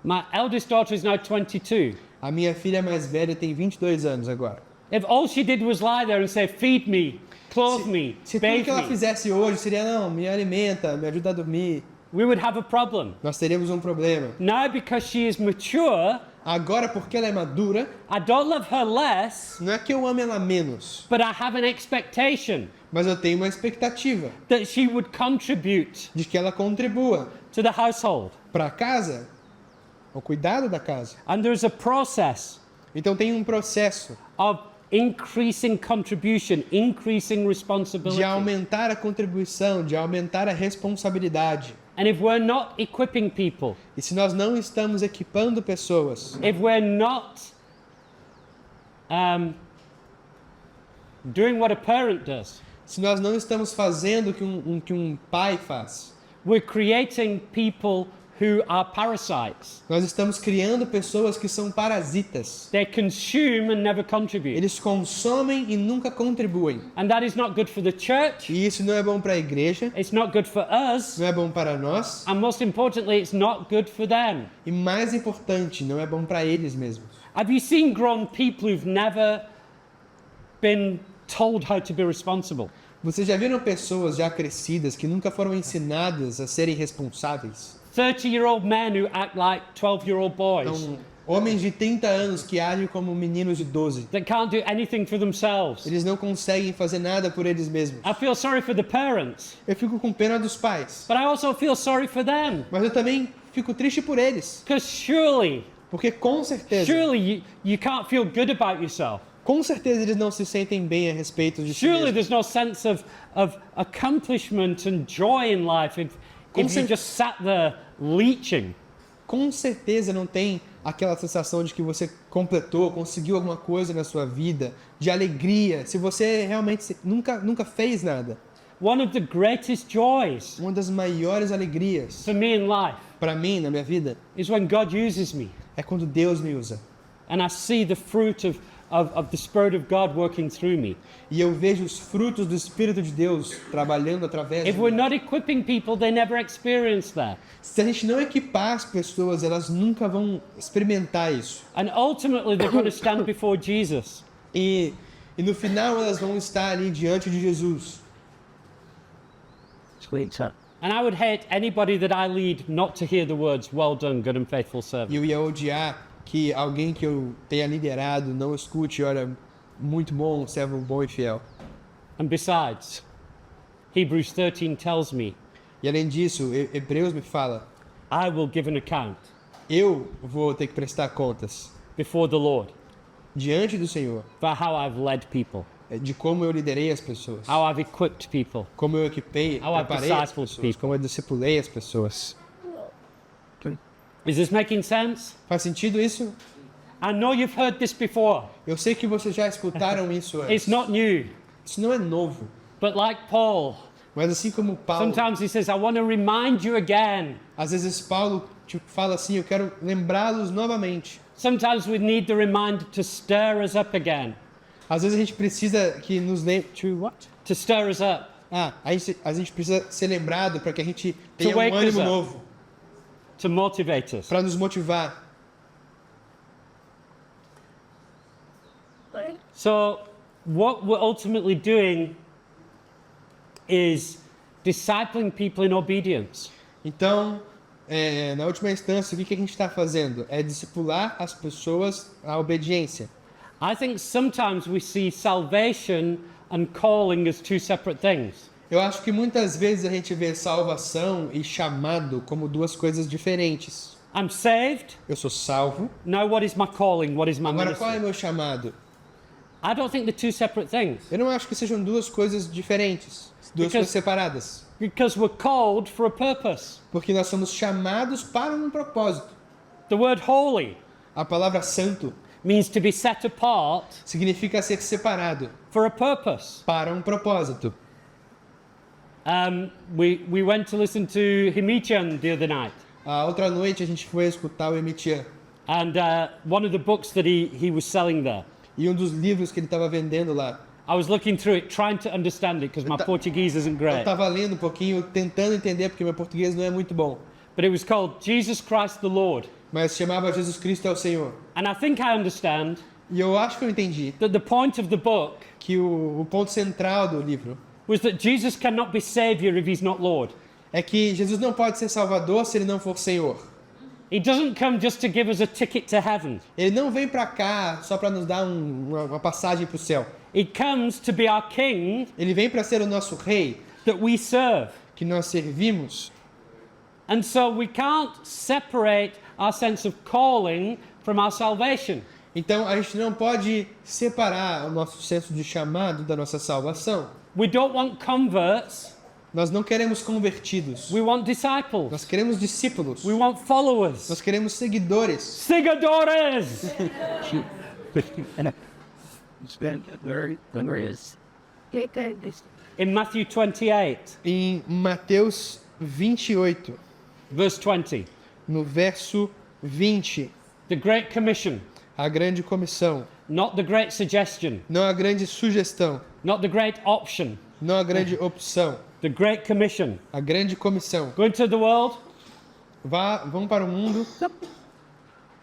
My eldest daughter is now 22. A minha filha mais velha tem 22 anos agora. If all she did was lie there and say, feed me, clothe me, Se tudo bathe que ela me, fizesse hoje seria, não, me alimenta, me ajuda a dormir, we would have a problem. nós teríamos um problema. Now, because she is mature, Agora, porque ela é madura, I don't love her less, não é que eu ame ela menos, but I have an expectation mas eu tenho uma expectativa that she would contribute de que ela contribua to the household. para a casa, ao cuidado da casa. And there's a process Então tem um processo of increasing contribution, increasing responsibility. de aumentar a contribuição, de aumentar a responsabilidade. And if we're not equipping people, E se nós não estamos equipando pessoas, if we're not doing what a parent does, se nós não estamos fazendo o que um pai faz, we're creating people who are parasites. nós estamos criando pessoas que são parasitas. They consume and never contribute. Eles consomem e nunca contribuem. And that is not good for the church, E isso não é bom para a igreja, it's not good for us, não é bom para nós, and most importantly, it's not good for them. e mais importante, não é bom para eles mesmos. Have you seen grown people who've never been told how to be responsible? Vocês já viram pessoas já crescidas que nunca foram ensinadas a serem responsáveis? 30-year-old men who act like 12-year-old boys Então, homens de 30 anos que agem como meninos de 12. that can't do anything for themselves. Eles não conseguem fazer nada por eles mesmos. I feel sorry for the parents, Eu fico com pena dos pais, but I also feel sorry for them. mas eu também fico triste por eles, Because surely porque com certeza you can't feel good about yourself. Com certeza eles não se sentem bem a respeito de si Surely mesmos. there's no sense of accomplishment and joy in life if you just sat there leeching. Com certeza não tem aquela sensação de que você completou, conseguiu alguma coisa na sua vida, de alegria, se você realmente nunca fez nada. One of the greatest joys Uma das maiores alegrias for me in life para mim na minha vida is when God uses me é quando Deus me usa. and I see the fruit of the Spirit of God working through me. E eu vejo os frutos do Espírito de Deus trabalhando através de If mim. we're not equipping people, they never experience that. Se a gente não equipar as pessoas, elas nunca vão experimentar isso. And ultimately, they're going to stand before Jesus. E no final elas vão estar ali diante de Jesus. Sweet son. And I would hate anybody that I lead not to hear the words, well done, good and faithful servant. E eu ia odiar que alguém que eu tenha liderado não escute, olha, muito bom, servo bom e fiel. And besides, Hebrews 13 tells me, E além disso, Hebreus me fala, I will give an account eu vou ter que prestar contas before the Lord diante do Senhor for how I've led people, de como eu liderei as pessoas, how I've equipped people. como eu equipei, How I preparei as discipled pessoas, people. como eu discipulei as pessoas. Is this making sense? Faz sentido isso? I know you've heard this before. Eu sei que vocês já escutaram isso antes. It's not new. Isso não é novo. But like Paul, Mas assim como Paulo, sometimes he says, I want to remind you again. às vezes Paulo fala assim, eu quero lembrá-los novamente. Sometimes we need the reminder to stir us up again. Às vezes a gente precisa que nos lembre... To stir us up. A gente precisa ser lembrado para que a gente tenha wake um us ânimo up. novo, To motivate us. para nos motivar. So, what we're ultimately doing is discipling people in obedience. Então, na última instância, o que a gente está fazendo? É discipular as pessoas à obediência. I think sometimes we see salvation and calling as two separate things. Eu acho que muitas vezes a gente vê salvação e chamado como duas coisas diferentes. I'm saved. Eu sou salvo. Now, what is my calling? What is my Agora, qual é ministry? meu chamado? I don't think they're two separate things. Eu não acho que sejam duas coisas diferentes, duas Because- coisas separadas. Because we're called for a purpose. Porque nós somos chamados para um propósito. The word holy A palavra santo means to be set apart significa ser separado for a purpose. para um propósito. We went to listen to Himichan the other night. A outra noite a gente foi escutar o Emitian. And one of the books that he was selling there, E um dos livros que ele estava vendendo lá. I was looking through it, trying to understand it because my Portuguese isn't Eu great. estava lendo um pouquinho, tentando entender, porque meu português não é muito bom. But it was called Jesus Christ the Lord. Mas chamava Jesus Cristo é o Senhor. And I think I understand E eu acho que eu entendi that the point of the book que o ponto central do livro was that Jesus cannot be Savior if he's not Lord. é que Jesus não pode ser Salvador se ele não for Senhor. He doesn't come just to give us a ticket to heaven. Ele não vem para cá só para nos dar uma passagem para o céu. He comes to be our King Ele vem para ser o nosso rei, that we serve. que nós servimos. And so we can't separate our sense of calling from our salvation. Então a gente não pode separar o nosso senso de chamado da nossa salvação. We don't want converts, Nós não queremos convertidos. we want disciples. Nós queremos discípulos. We want followers. Nós queremos seguidores. Seguidores! It's been very hilarious. In Matthew 28, Em Mateus 28, verse 20, no verso 20, the Great Commission, a grande comissão, not the Great Suggestion, não a grande sugestão, not the Great Option, não a grande opção, the Great Commission. a grande comissão. Go into the world, Vão para o mundo,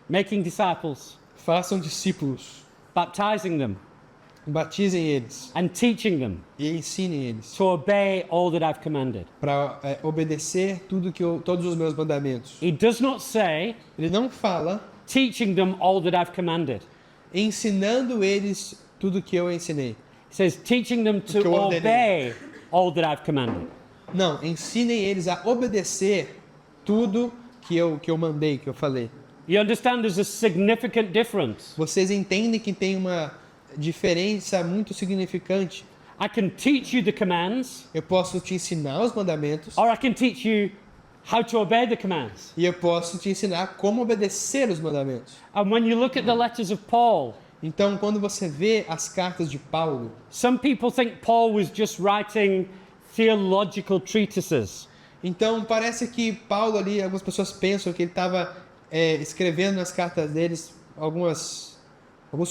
making disciples, façam discípulos, baptizing them, batizem eles and teaching them e ensinem eles to obey all that I've commanded. para obedecer todos os meus mandamentos. He does not say, Ele não fala teaching them all that I've commanded. ensinando eles tudo que eu ensinei. He says, teaching them to Que eu ordenei. obey all that I've commanded. Não, ensinem eles a obedecer tudo que eu mandei, que eu falei. You understand there's a significant difference. Vocês entendem que tem uma diferença muito significante. I can teach you the commands, Eu posso te ensinar os mandamentos or I can teach you how to obey the commands. e eu posso te ensinar como obedecer os mandamentos. And when you look at the letters of Paul, Então, quando você vê as cartas de Paulo, some people think Paul was just writing theological treatises. então parece que Paulo ali, algumas pessoas pensam que ele estava escrevendo nas cartas deles alguns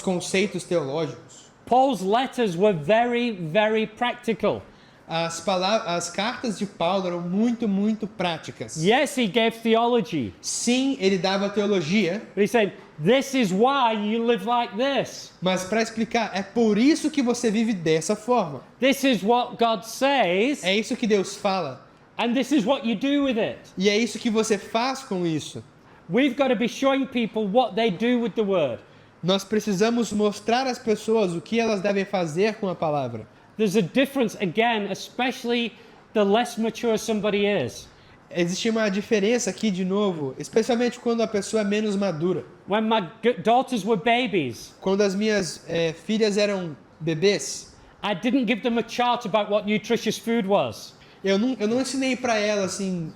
conceitos teológicos. Paul's letters were very, very practical. As cartas de Paulo eram muito, muito práticas. Yes, he gave theology, Sim, ele dava teologia, but he said, this is why you live like this. mas para explicar, é por isso que você vive dessa forma. This is what God says, É isso que Deus fala. and this is what you do with it. E é isso que você faz com isso. We've got to be showing people what they do with the word. Nós precisamos mostrar às pessoas o que elas devem fazer com a palavra. There's a difference, again, especially the less mature somebody is. Existe uma diferença aqui de novo, especialmente quando a pessoa é menos madura. When my daughters were babies, Quando as minhas filhas eram bebês, I didn't give them a chart about what nutritious food was. eu não ensinei para elas assim,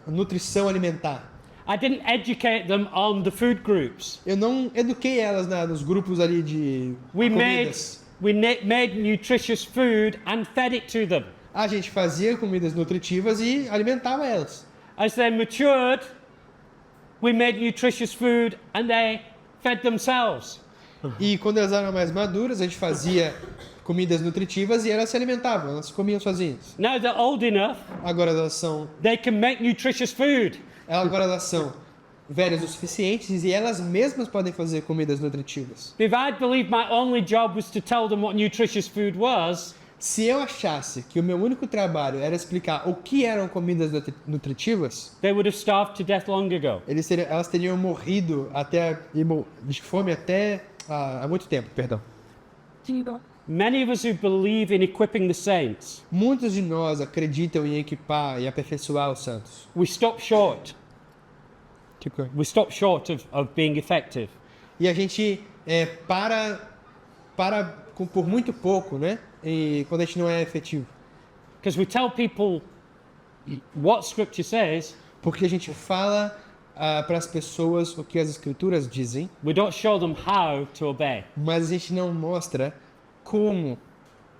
nutrição alimentar. I didn't educate them on the food groups. Eu não eduquei elas nos grupos ali de comidas. Made nutritious food and fed it to them. A gente fazia comidas nutritivas e alimentava elas. As they matured, we made nutritious food and they fed themselves. E quando elas eram mais maduras, a gente fazia comidas nutritivas e elas se alimentavam, elas comiam sozinhas. Now they're old enough, Agora elas são nutritious food. Agora elas são velhas o suficientes e elas mesmas podem fazer comidas nutritivas. If I believed my only job was to tell them what nutritious food was, Se eu achasse que o meu único trabalho era explicar o que eram comidas nutritivas, they would have starved to death long ago. elas teriam morrido de fome até há muito tempo, perdão. Many of us who believe in equipping the saints, Muitos de nós acreditam em equipar e aperfeiçoar os santos. we stop short. We stop short of being effective. E a gente por muito pouco, né? E quando a gente não é efetivo. Because we tell people what Scripture says, Porque a gente fala para as pessoas o que as escrituras dizem, We don't show them how to obey. mas a gente não mostra como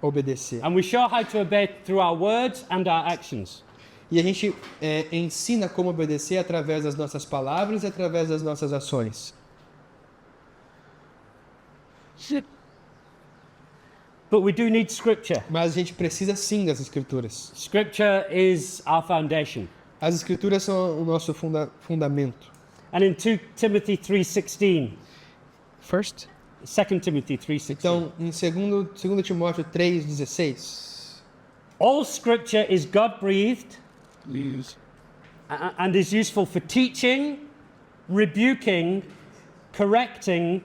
obedecer. And we show how to obey through our words and our actions. E a gente ensina como obedecer através das nossas palavras e através das nossas ações. But we do need scripture. Mas a gente precisa sim das escrituras. Scripture is our foundation. As escrituras são o nosso fundamento. And in 2 Timothy 3:16, First? 2 Timothy 3:16, Então, em 2 Timóteo 3,16, all scripture is God-breathed Please. and is useful for teaching, rebuking, correcting,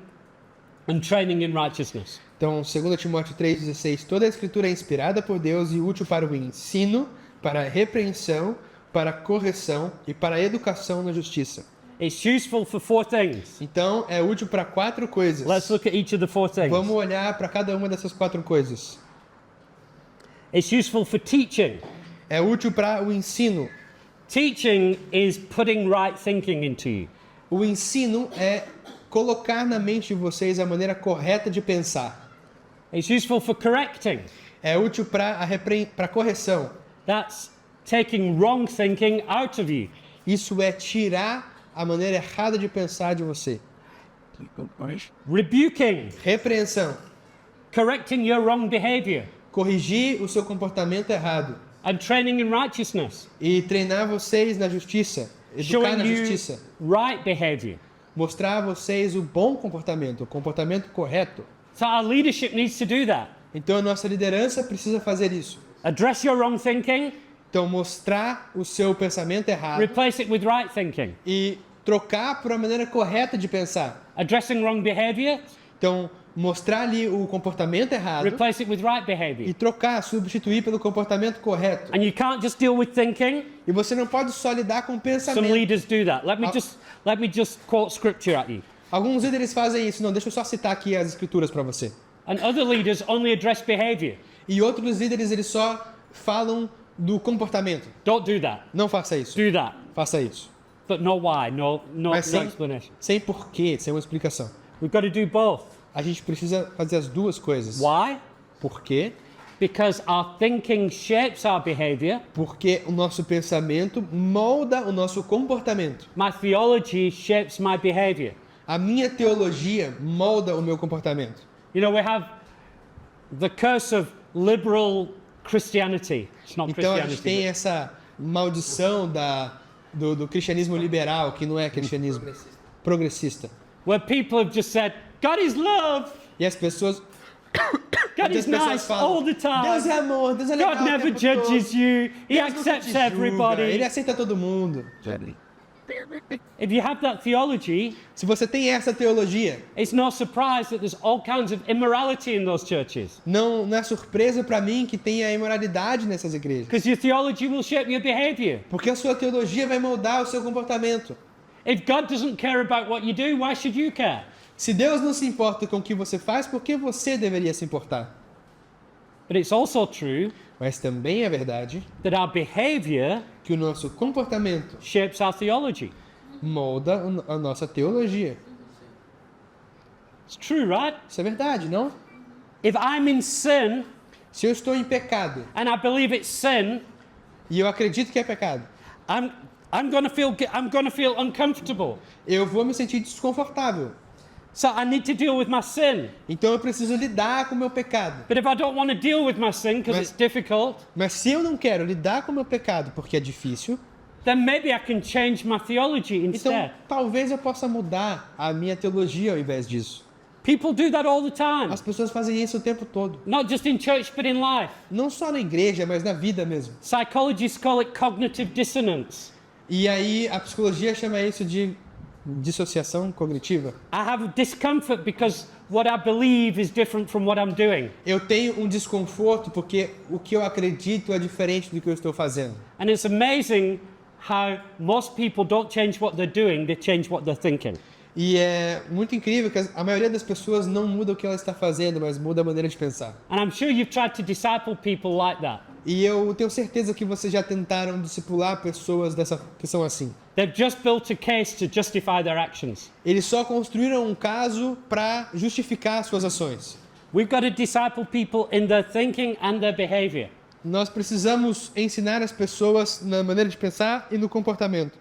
and training in righteousness. então, 2 Timóteo 3,16, toda a escritura é inspirada por Deus e útil para o ensino, para a repreensão, para a correção e para a educação na justiça. It's useful for 4 things. Então, é útil para 4 coisas. Let's look at each of the 4 things. Vamos olhar para cada uma dessas 4 coisas. It's useful for teaching. É útil para o ensino. Teaching is putting right thinking into you. O ensino é colocar na mente de vocês a maneira correta de pensar. It's useful for correcting. É útil para a correção. That's taking wrong thinking out of you. Isso é tirar a maneira errada de pensar de você. Rebuking, Repreensão. correcting your wrong behavior. Corrigir o seu comportamento errado. And training in righteousness. E treinar vocês na justiça. Educar na Showing you justiça. right behavior. Mostrar a vocês o bom comportamento, o comportamento correto. So our leadership needs to do that. Então a nossa liderança precisa fazer isso. Address your wrong thinking, Então mostrar o seu pensamento errado replace it with right thinking. e trocar por uma maneira correta de pensar. Addressing wrong behavior, Então mostrar ali o comportamento errado replace it with right e behavior. trocar, substituir pelo comportamento correto. And you can't just deal with thinking. E você não pode só lidar com o Some pensamento. leaders do that. Let me just quote scripture at you. Alguns líderes fazem isso. Não, deixa eu só citar aqui as escrituras para você. And other leaders only address behavior. E outros líderes, eles só falam do comportamento. Don't do that. Não faça isso. Do that. Faça isso. But no why, no Mas sem, explanation. sem porquê, sem uma explicação. We've got to do both. A gente precisa fazer as duas coisas. Why? Por quê? Because our thinking shapes our behavior. Porque o nosso pensamento molda o nosso comportamento. My theology shapes my behavior. A minha teologia molda o meu comportamento. You know, we have the curse of liberal Christianity. It's not Então a gente Christianity. tem essa maldição do cristianismo liberal, que não é cristianismo progressista. Where people have just said, God is love. E as pessoas, God is muitas pessoas nice falam, all the time. Deus é amor, Deus é legal. God o never tempo judges todo. you. He Deus nunca te accepts julga, everybody. Ele aceita todo mundo. If you have that theology, Se você tem essa teologia, it's no surprise that there's all kinds of immorality in those churches. não é surpresa para mim que tenha imoralidade nessas igrejas. Because your theology will shape your behavior. Porque a sua teologia vai moldar o seu comportamento. If God doesn't care about what you do, why should you care? Se Deus não se importa com o que você faz, por que você deveria se importar? But it's also true Mas também é verdade that our behavior que o nosso comportamento shapes our theology. molda a nossa teologia. It's true, right? Isso é verdade, não? If I'm in sin Se eu estou em pecado and I believe it's sin, e eu acredito que é pecado, I'm going to feel uncomfortable. eu vou me sentir desconfortável. So I need to deal with my sin. Então eu preciso lidar com o meu pecado. But if I don't want to deal with my sin because Mas- it's difficult, Mas se eu não quero lidar com o meu pecado porque é difícil, then maybe I can change my theology então instead. talvez eu possa mudar a minha teologia ao invés disso. People do that all the time. As pessoas fazem isso o tempo todo. Not just in church, but in life. Não só na igreja, mas na vida mesmo. Psychologists call it cognitive dissonance. E aí a psicologia chama isso de dissociação cognitiva. I have discomfort because what I believe is different from what I'm doing. Eu tenho um desconforto porque o que eu acredito é diferente do que eu estou fazendo. And it's amazing how most people don't change what they're doing, they change what they're thinking. E é muito incrível que a maioria das pessoas não muda o que ela está fazendo, mas muda a maneira de pensar. And I'm sure you've tried to disciple people like that. E eu tenho certeza que vocês já tentaram discipular pessoas que são assim. They've just built a case to justify their actions. Eles só construíram um caso para justificar suas ações. We've got to disciple people in their thinking and their behavior. Nós precisamos ensinar as pessoas na maneira de pensar e no comportamento.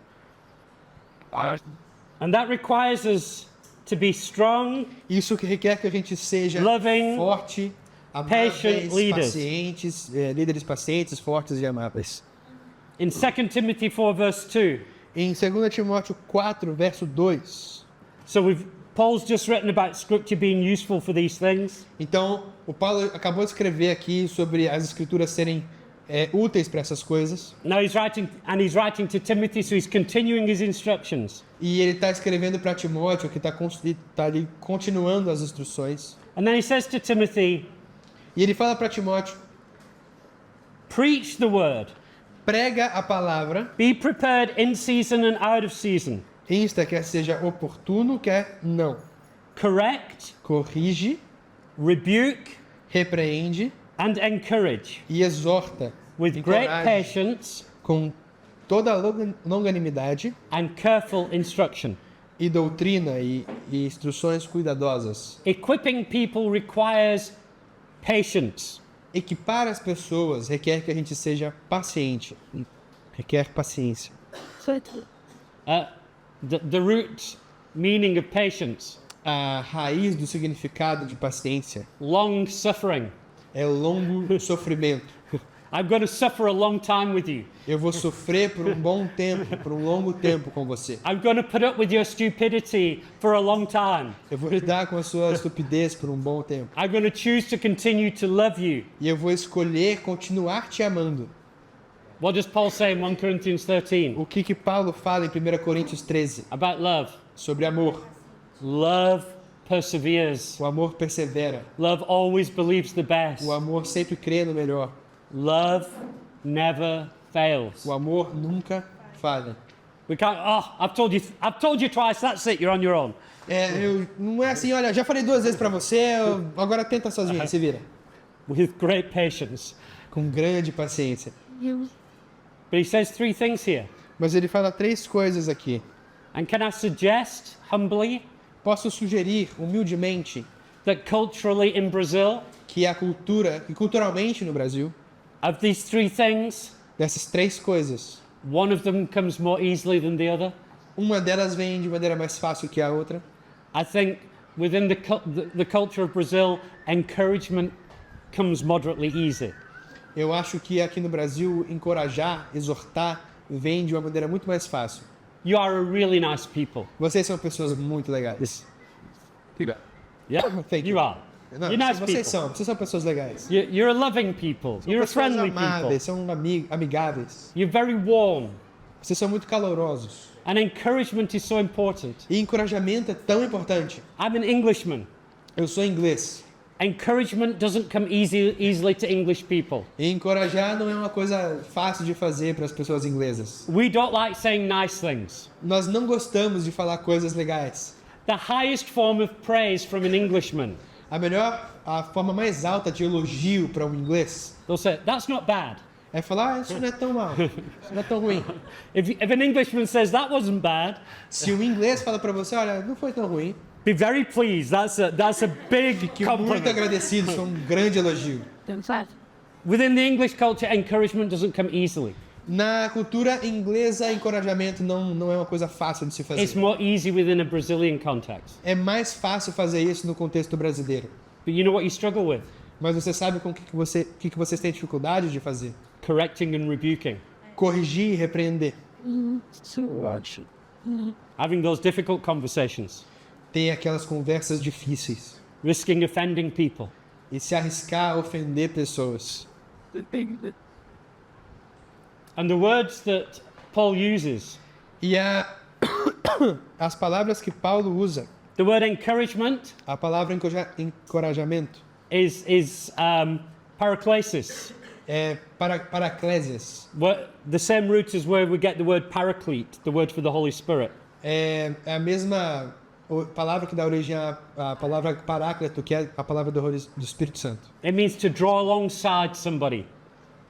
And that requires us to be strong, Isso que requer que a gente seja Loving, forte, patient amáveis, leaders. pacientes, líderes pacientes, fortes e amáveis. In 2 Timothy 4 verse 2. Em 2 Timóteo 4, verso 2. So Paul's just written about scripture being useful for these things. Então, o Paulo acabou de escrever aqui sobre as escrituras serem úteis para essas coisas. Now he's writing to Timothy, so he's continuing his instructions. E ele está escrevendo para Timóteo, que está ali continuando as instruções. And then he says to Timothy, E ele fala para Timóteo, preach the word. prega a palavra, Be prepared in season and out of season. insta, quer seja oportuno, quer não. Correct, Corrige, rebuke, repreende and encourage e exorta with great encoraje, patience com toda a longanimidade and careful instruction. e doutrina e instruções cuidadosas. Equipping people requires patience. Equipar as pessoas requer que a gente seja paciente, requer paciência. The root meaning of patience, A raiz do significado de paciência long suffering. é o longo sofrimento. I'm going to suffer a long time with you. Eu vou sofrer por um bom tempo, por um longo tempo com você. I'm going to put up with your stupidity for a long time. Eu vou lidar com a sua estupidez por um bom tempo. I'm going to choose to continue to love you. E eu vou escolher continuar te amando. What does Paul say in 1 Corinthians 13 O que Paulo fala em 1 Coríntios 13 about love? sobre amor? Love perseveres. O amor persevera. Love always believes the best. O amor sempre crê no melhor. Love never fails. O amor nunca falha. We can't. Oh, I've told you twice. That's it. You're on your own. Não é assim, olha, já falei 2 vezes pra você, agora tenta sozinho, se vira. With great patience. Com grande paciência. But he says 3 things here. Mas ele fala 3 coisas aqui. And can I suggest humbly Posso sugerir, humildemente, that culturally in Brazil, que a cultura, e culturalmente no Brasil, of these 3 things, dessas 3 coisas, one of them comes more easily than the other? uma delas vem de maneira mais fácil que a outra. I think within the culture of Brazil, encouragement comes moderately easy. Eu acho que aqui no Brasil, encorajar, exortar, vem de uma maneira muito mais fácil. You are a really nice people. Vocês são pessoas muito legais. Yeah, Thank you. you are. Não, You're nice vocês people. são pessoas legais. You're a loving people. São You're a pessoas friendly people. amáveis, são amigáveis. You're very warm. Vocês são muito calorosos. And encouragement is so important. E encorajamento é tão importante. I'm an Englishman. Eu sou inglês. Encouragement doesn't come easily to English people. E encorajar não é uma coisa fácil de fazer para as pessoas inglesas. We don't like saying nice things. Nós não gostamos de falar coisas legais. The highest form of praise from an Englishman, A forma mais alta de elogio para um inglês they'll say, that's not bad. é falar, isso não é tão mal, isso não é tão ruim. If an Englishman says that wasn't bad, Se um inglês fala para você, olha, não foi tão ruim, be very pleased. That's a big que muito compliment. agradecido, foi um grande elogio. Within the English culture, encouragement doesn't come easily. Na cultura inglesa, encorajamento não é uma coisa fácil de se It's fazer. more easy within a Brazilian context. É mais fácil fazer isso no contexto brasileiro. But you know what you struggle with? Mas você sabe com o que vocês têm dificuldade de fazer? Correcting and rebuking. Corrigir e repreender. Having those difficult conversations. Tem aquelas conversas difíceis. Risking offending people. E se arriscar a ofender pessoas. And the words that Paul uses, E as palavras que Paulo usa, the word encouragement a palavra encorajamento, is paraklesis. é paraclésias. The same root as where we get the word paraclete, the word for the Holy Spirit. É a mesma palavra que dá origem à palavra paráclito, que é a palavra do Espírito Santo. It means to draw alongside somebody.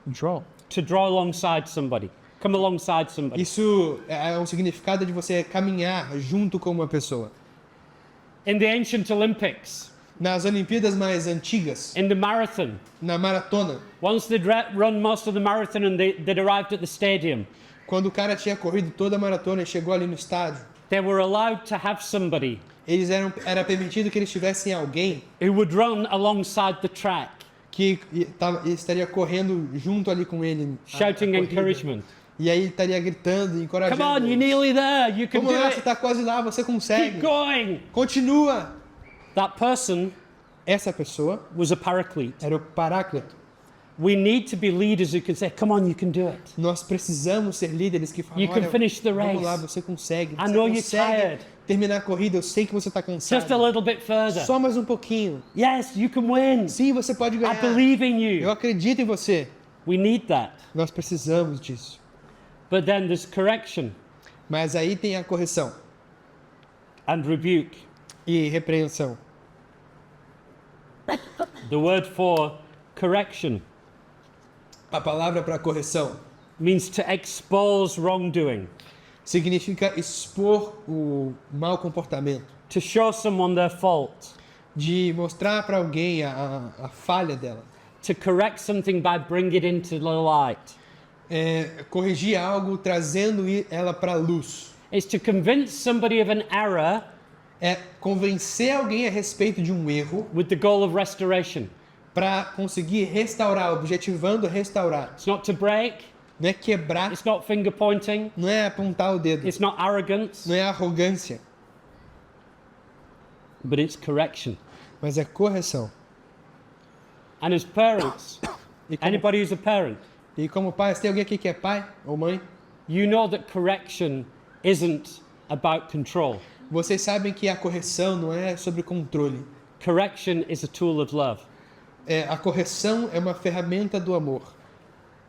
Draw. To draw alongside somebody. Come alongside somebody. Isso é um significado de você caminhar junto com uma pessoa. In the ancient Olympics, Nas Olimpíadas mais antigas, in the marathon, na maratona, once they'd run most of the marathon and they'd arrived at the stadium, quando o cara tinha corrido toda a maratona e chegou ali no estádio, they were allowed to have somebody era permitido que eles tivessem alguém who would run alongside the track, que estaria correndo junto ali com ele. shouting corrida. encouragement. E aí estaria gritando, encorajando. Come on, you're eles. nearly there. You can Vamos do lá, você it. está quase lá, você consegue. Keep going. Continua. That person Essa pessoa was a paraclete. era o Paráclito. We need to be leaders who can say, come on, you can do it. Nós precisamos ser líderes que falam, You can olha, finish the vamos race. lá, você consegue. I Você know you're consegue tired. terminar a corrida, eu sei que você está Just a cansado. little bit further. Só mais um pouquinho. Yes, you can win. Sim, você pode I ganhar. believe in Eu you. acredito em você. We need that. Nós precisamos disso. But then there's correction Mas aí tem a correção and rebuke. e repreensão. The word for correction A palavra para correção means to expose wrongdoing, significa expor o mau comportamento, to show someone their fault, de mostrar para alguém a falha dela, to correct something by bringing it into the light. corrigir algo trazendo ela para a luz. It's to convince somebody of an error É convencer alguém a respeito de um erro with the goal of restoration. para conseguir restaurar, objetivando restaurar. It's not to break, Não é quebrar, it's not finger pointing, não é apontar o dedo, it's not arrogance, não é arrogância, but it's correction. mas é correção. And as parents, E como, anybody who's a parent, e como pai, se tem alguém aqui que é pai ou mãe, you know that correction isn't about control. vocês sabem que a correção não é sobre controle. Correction is a tool of love. A correção é uma ferramenta do amor.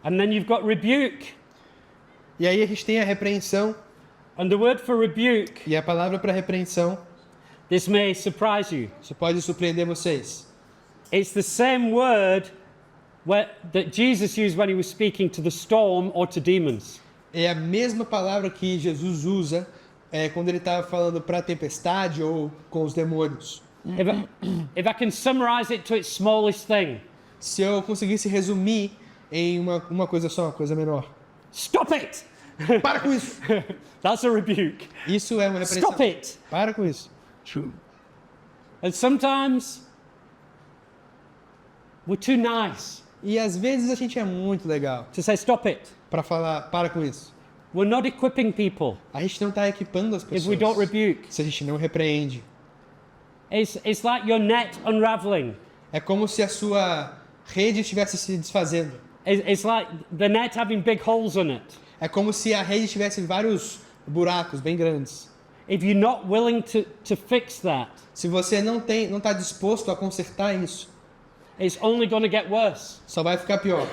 And then you've got rebuke. E aí a gente tem a repreensão, And the word for rebuke, e a palavra para repreensão, this may surprise you. isso pode surpreender vocês. It's the same word that Jesus used when he was speaking to the storm or to demons. É a mesma palavra que Jesus usa quando ele estava falando para a tempestade ou com os demônios. If I can summarize it to its smallest thing, Se eu conseguisse resumir em uma coisa só, uma coisa menor. stop it! Para com isso! That's a rebuke. Isso é uma repreensão. Stop it! Para com isso. And sometimes we're too nice E às vezes a gente é muito legal to say stop it. para falar, para com isso. We're not equipping people A gente não está equipando as if we don't pessoas rebuke. se a gente não repreende. It's like your net unraveling. É como se a sua rede estivesse se desfazendo. It's like the net having big holes in it. É como se a rede tivesse vários buracos bem grandes. If you're not willing to fix that, Se você não está disposto a consertar isso, it's only going to get worse. só vai ficar pior.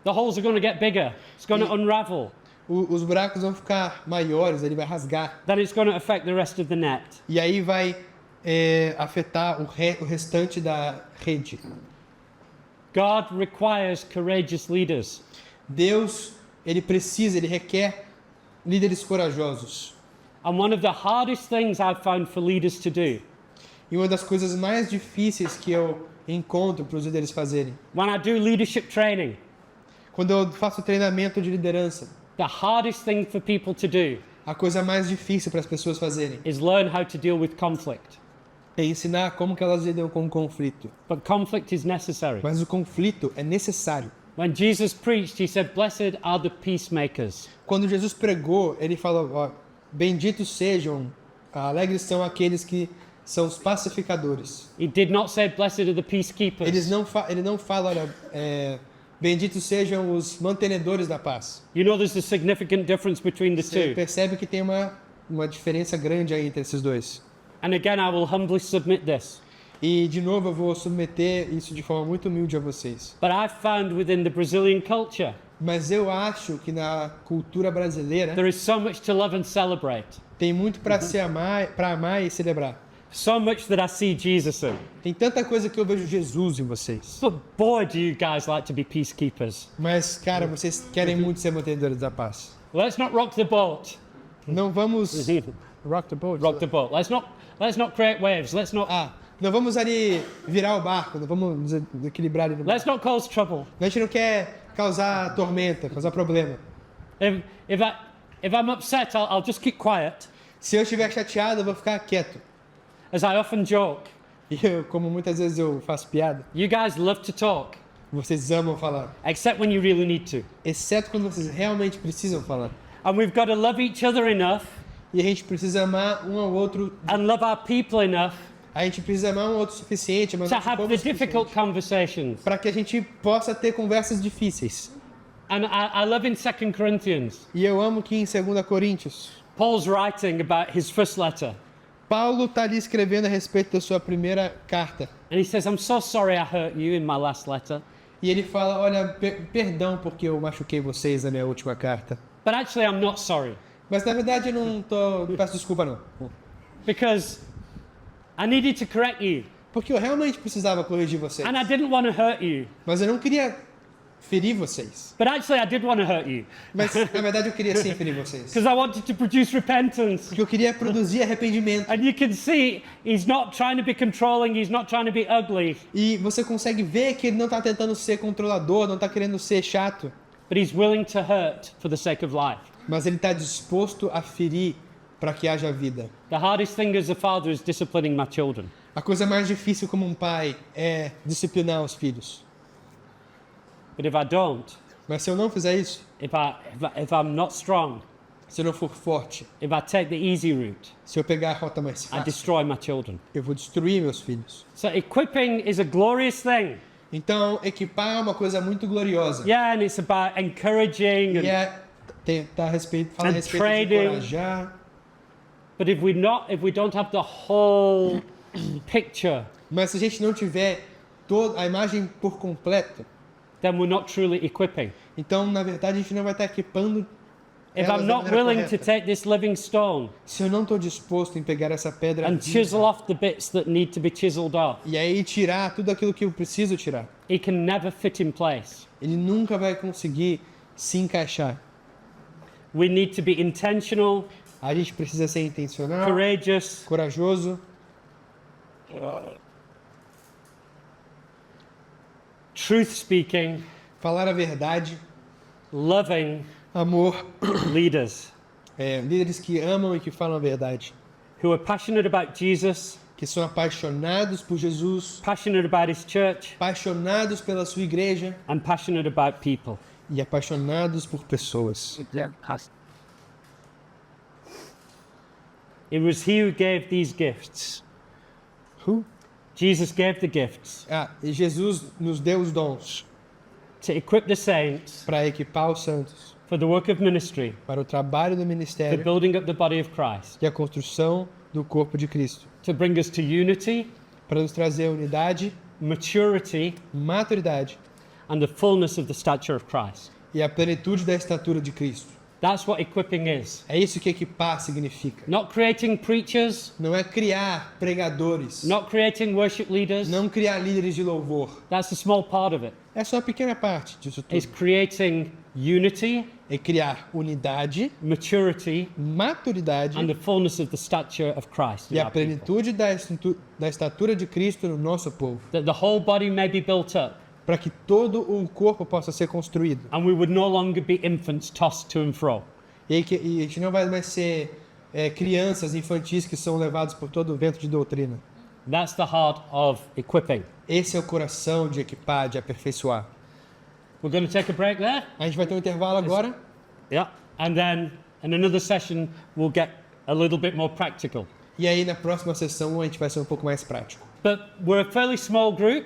The holes are going to get bigger. It's going to unravel. Os buracos vão ficar maiores, ele vai rasgar. Then it's going to affect the rest of the net. E aí vai afetar o restante da rede. God requires courageous leaders. Deus, ele requer líderes corajosos. And one of the hardest things I've found for leaders to do, E uma das coisas mais difíceis que eu encontro para os líderes fazerem, when I do leadership training, quando eu faço treinamento de liderança, the hardest thing for people to do a coisa mais difícil para as pessoas fazerem is learn how to deal with conflict. é ensinar como que elas lidam com o conflito. But conflict is necessary. Mas o conflito é necessário. When Jesus preached, he said, "Blessed are the peacemakers." Quando Jesus pregou, ele falou, ó, benditos sejam, alegres são aqueles que são os pacificadores. He did not say, "Blessed are the peacekeepers." Ele não fala, olha, benditos sejam os mantenedores da paz. You know there's a significant difference between the Você two. percebe que tem uma diferença grande aí entre esses dois. And again, I will humbly submit this. E, de novo, eu vou submeter isso de forma muito humilde a vocês. But I've found within the Brazilian culture, Mas eu acho que na cultura brasileira there is so much to love and celebrate. tem muito para se amar, para amar e celebrar. So much that I see Jesus in. Tem tanta coisa que eu vejo Jesus em vocês. But boy, do you guys like to be peacekeepers. Mas, cara, vocês querem muito ser mantenedores da paz. Let's not rock the boat. Não vamos... Rock the boat. Rock the boat. Let's not create waves. Let's not Não vamos ali virar o barco, não vamos equilibrar ali no barco. let's not cause trouble. A gente não quer causar tormenta, causar problema. If I'm upset, I'll just keep quiet. Se eu estiver chateado, eu vou ficar quieto. As I often joke, E eu, como muitas vezes eu faço piada, you guys love to talk, vocês amam falar. except when you really need to. Exceto quando vocês realmente precisam falar. And we've got to love each other enough E a gente precisa amar um ao outro. and love our people enough A gente precisa amar um ao outro o suficiente, mas to have the difficult conversations. para que a gente possa ter conversas difíceis. And I love in 2 Corinthians, E eu amo que em 2 Coríntios, Paul's writing about his first letter. Paulo está ali escrevendo a respeito da sua primeira carta. And he says, I'm so sorry I hurt you in my last letter. E ele fala, olha, perdão porque eu machuquei vocês na minha última carta. But actually, I'm not sorry. Mas na verdade eu não peço desculpa não. Because I needed to correct you. Porque eu realmente precisava corrigir vocês. And I didn't want to hurt you. Mas eu não queria ferir vocês. But actually, I did want to hurt you. Mas na verdade eu queria sim ferir vocês. Because I wanted to produce repentance. Porque eu queria produzir arrependimento. And you can see he's not trying to be controlling, he's not trying to be ugly, E você consegue ver que ele não está tentando ser controlador, não está querendo ser chato. but he's willing to hurt for the sake of life. Mas ele está disposto a ferir para que haja vida. The hardest thing as a father is disciplining my children. A coisa mais difícil como um pai é disciplinar os filhos. But if I don't, Mas se eu não fizer isso, if I'm not strong, se eu não for forte, if I take the easy route, se eu pegar a rota mais I fácil, destroy my children. eu vou destruir meus filhos. So equipping is a glorious thing. Então, equipar é uma coisa muito gloriosa. Yeah, and it's about encouraging, E and, fala a respeito And de trading. encorajar. but if we don't have the whole picture, Mas se a gente não tiver toda a imagem por completo, then we're not truly equipping. então, na verdade, a gente não vai estar equipando If elas I'm da not maneira willing to correta. take this living stone Se eu não estou disposto em pegar essa pedra and viva chisel off the bits that need to be chiseled off, e aí tirar tudo aquilo que eu preciso tirar, it can never fit in place. ele nunca vai conseguir se encaixar. We need to be intentional, A gente precisa ser intencional, courageous, corajoso, truth speaking, falar a verdade, loving amor, leaders líderes que amam e que falam a verdade, who are passionate about Jesus, que são apaixonados por Jesus, passionate about his church, apaixonados pela sua igreja and passionate about people. e apaixonados por pessoas. It was he who gave these gifts. Who? Jesus gave the gifts E Jesus nos deu os dons to equip the saints para equipar os santos for the work of ministry, para o trabalho do for ministério building up the body of Christ, e a construção do corpo de Cristo, to bring us to unity, para nos trazer unidade, maturity, maturidade and the fullness of the stature of Christ. e a plenitude da estatura de Cristo. That's what equipping is. É isso que equipar significa. Not creating preachers, Não é criar pregadores, not creating worship leaders. não criar líderes de louvor. That's a small part of it. É só uma pequena parte disso It's tudo. creating unity, É criar unidade, maturity, maturidade and the fullness of the stature of Christ in e a our people. plenitude da estatura de Cristo no nosso povo, That the whole body may be built up, para que todo o corpo possa ser construído. and we would no longer be infants tossed to and fro. E a gente não vai mais ser crianças infantis que são levados por todo o vento de doutrina. That's the heart of equipping. Esse é o coração de equipar, de aperfeiçoar. We're going to take a break there. A gente vai ter um intervalo agora. Yeah. And then in another session, we'll get a little bit more practical. E aí na próxima sessão a gente vai ser um pouco mais prático. But we're a fairly small group,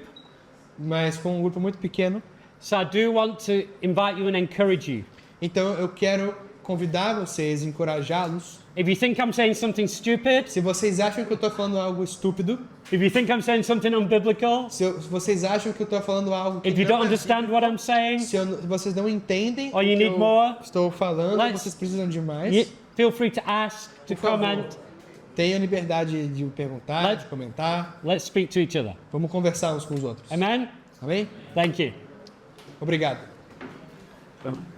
Mas com um grupo muito pequeno. so I do want to invite you and encourage you. Então eu quero convidar vocês, encorajá-los. If you think I'm saying something stupid, Se vocês acham que eu estou falando algo estúpido, if you think I'm saying something unbiblical, se vocês acham que eu estou falando algo que if you não don't é understand what I'm saying, se vocês não entendem Or you o que need eu more, estou falando, let's- vocês precisam de mais. feel free to ask, to Por favor. comment. Tenha liberdade de perguntar, Let- de comentar. Let's speak to each other. Vamos conversar uns com os outros. Amen? Amém? Thank you. Obrigado.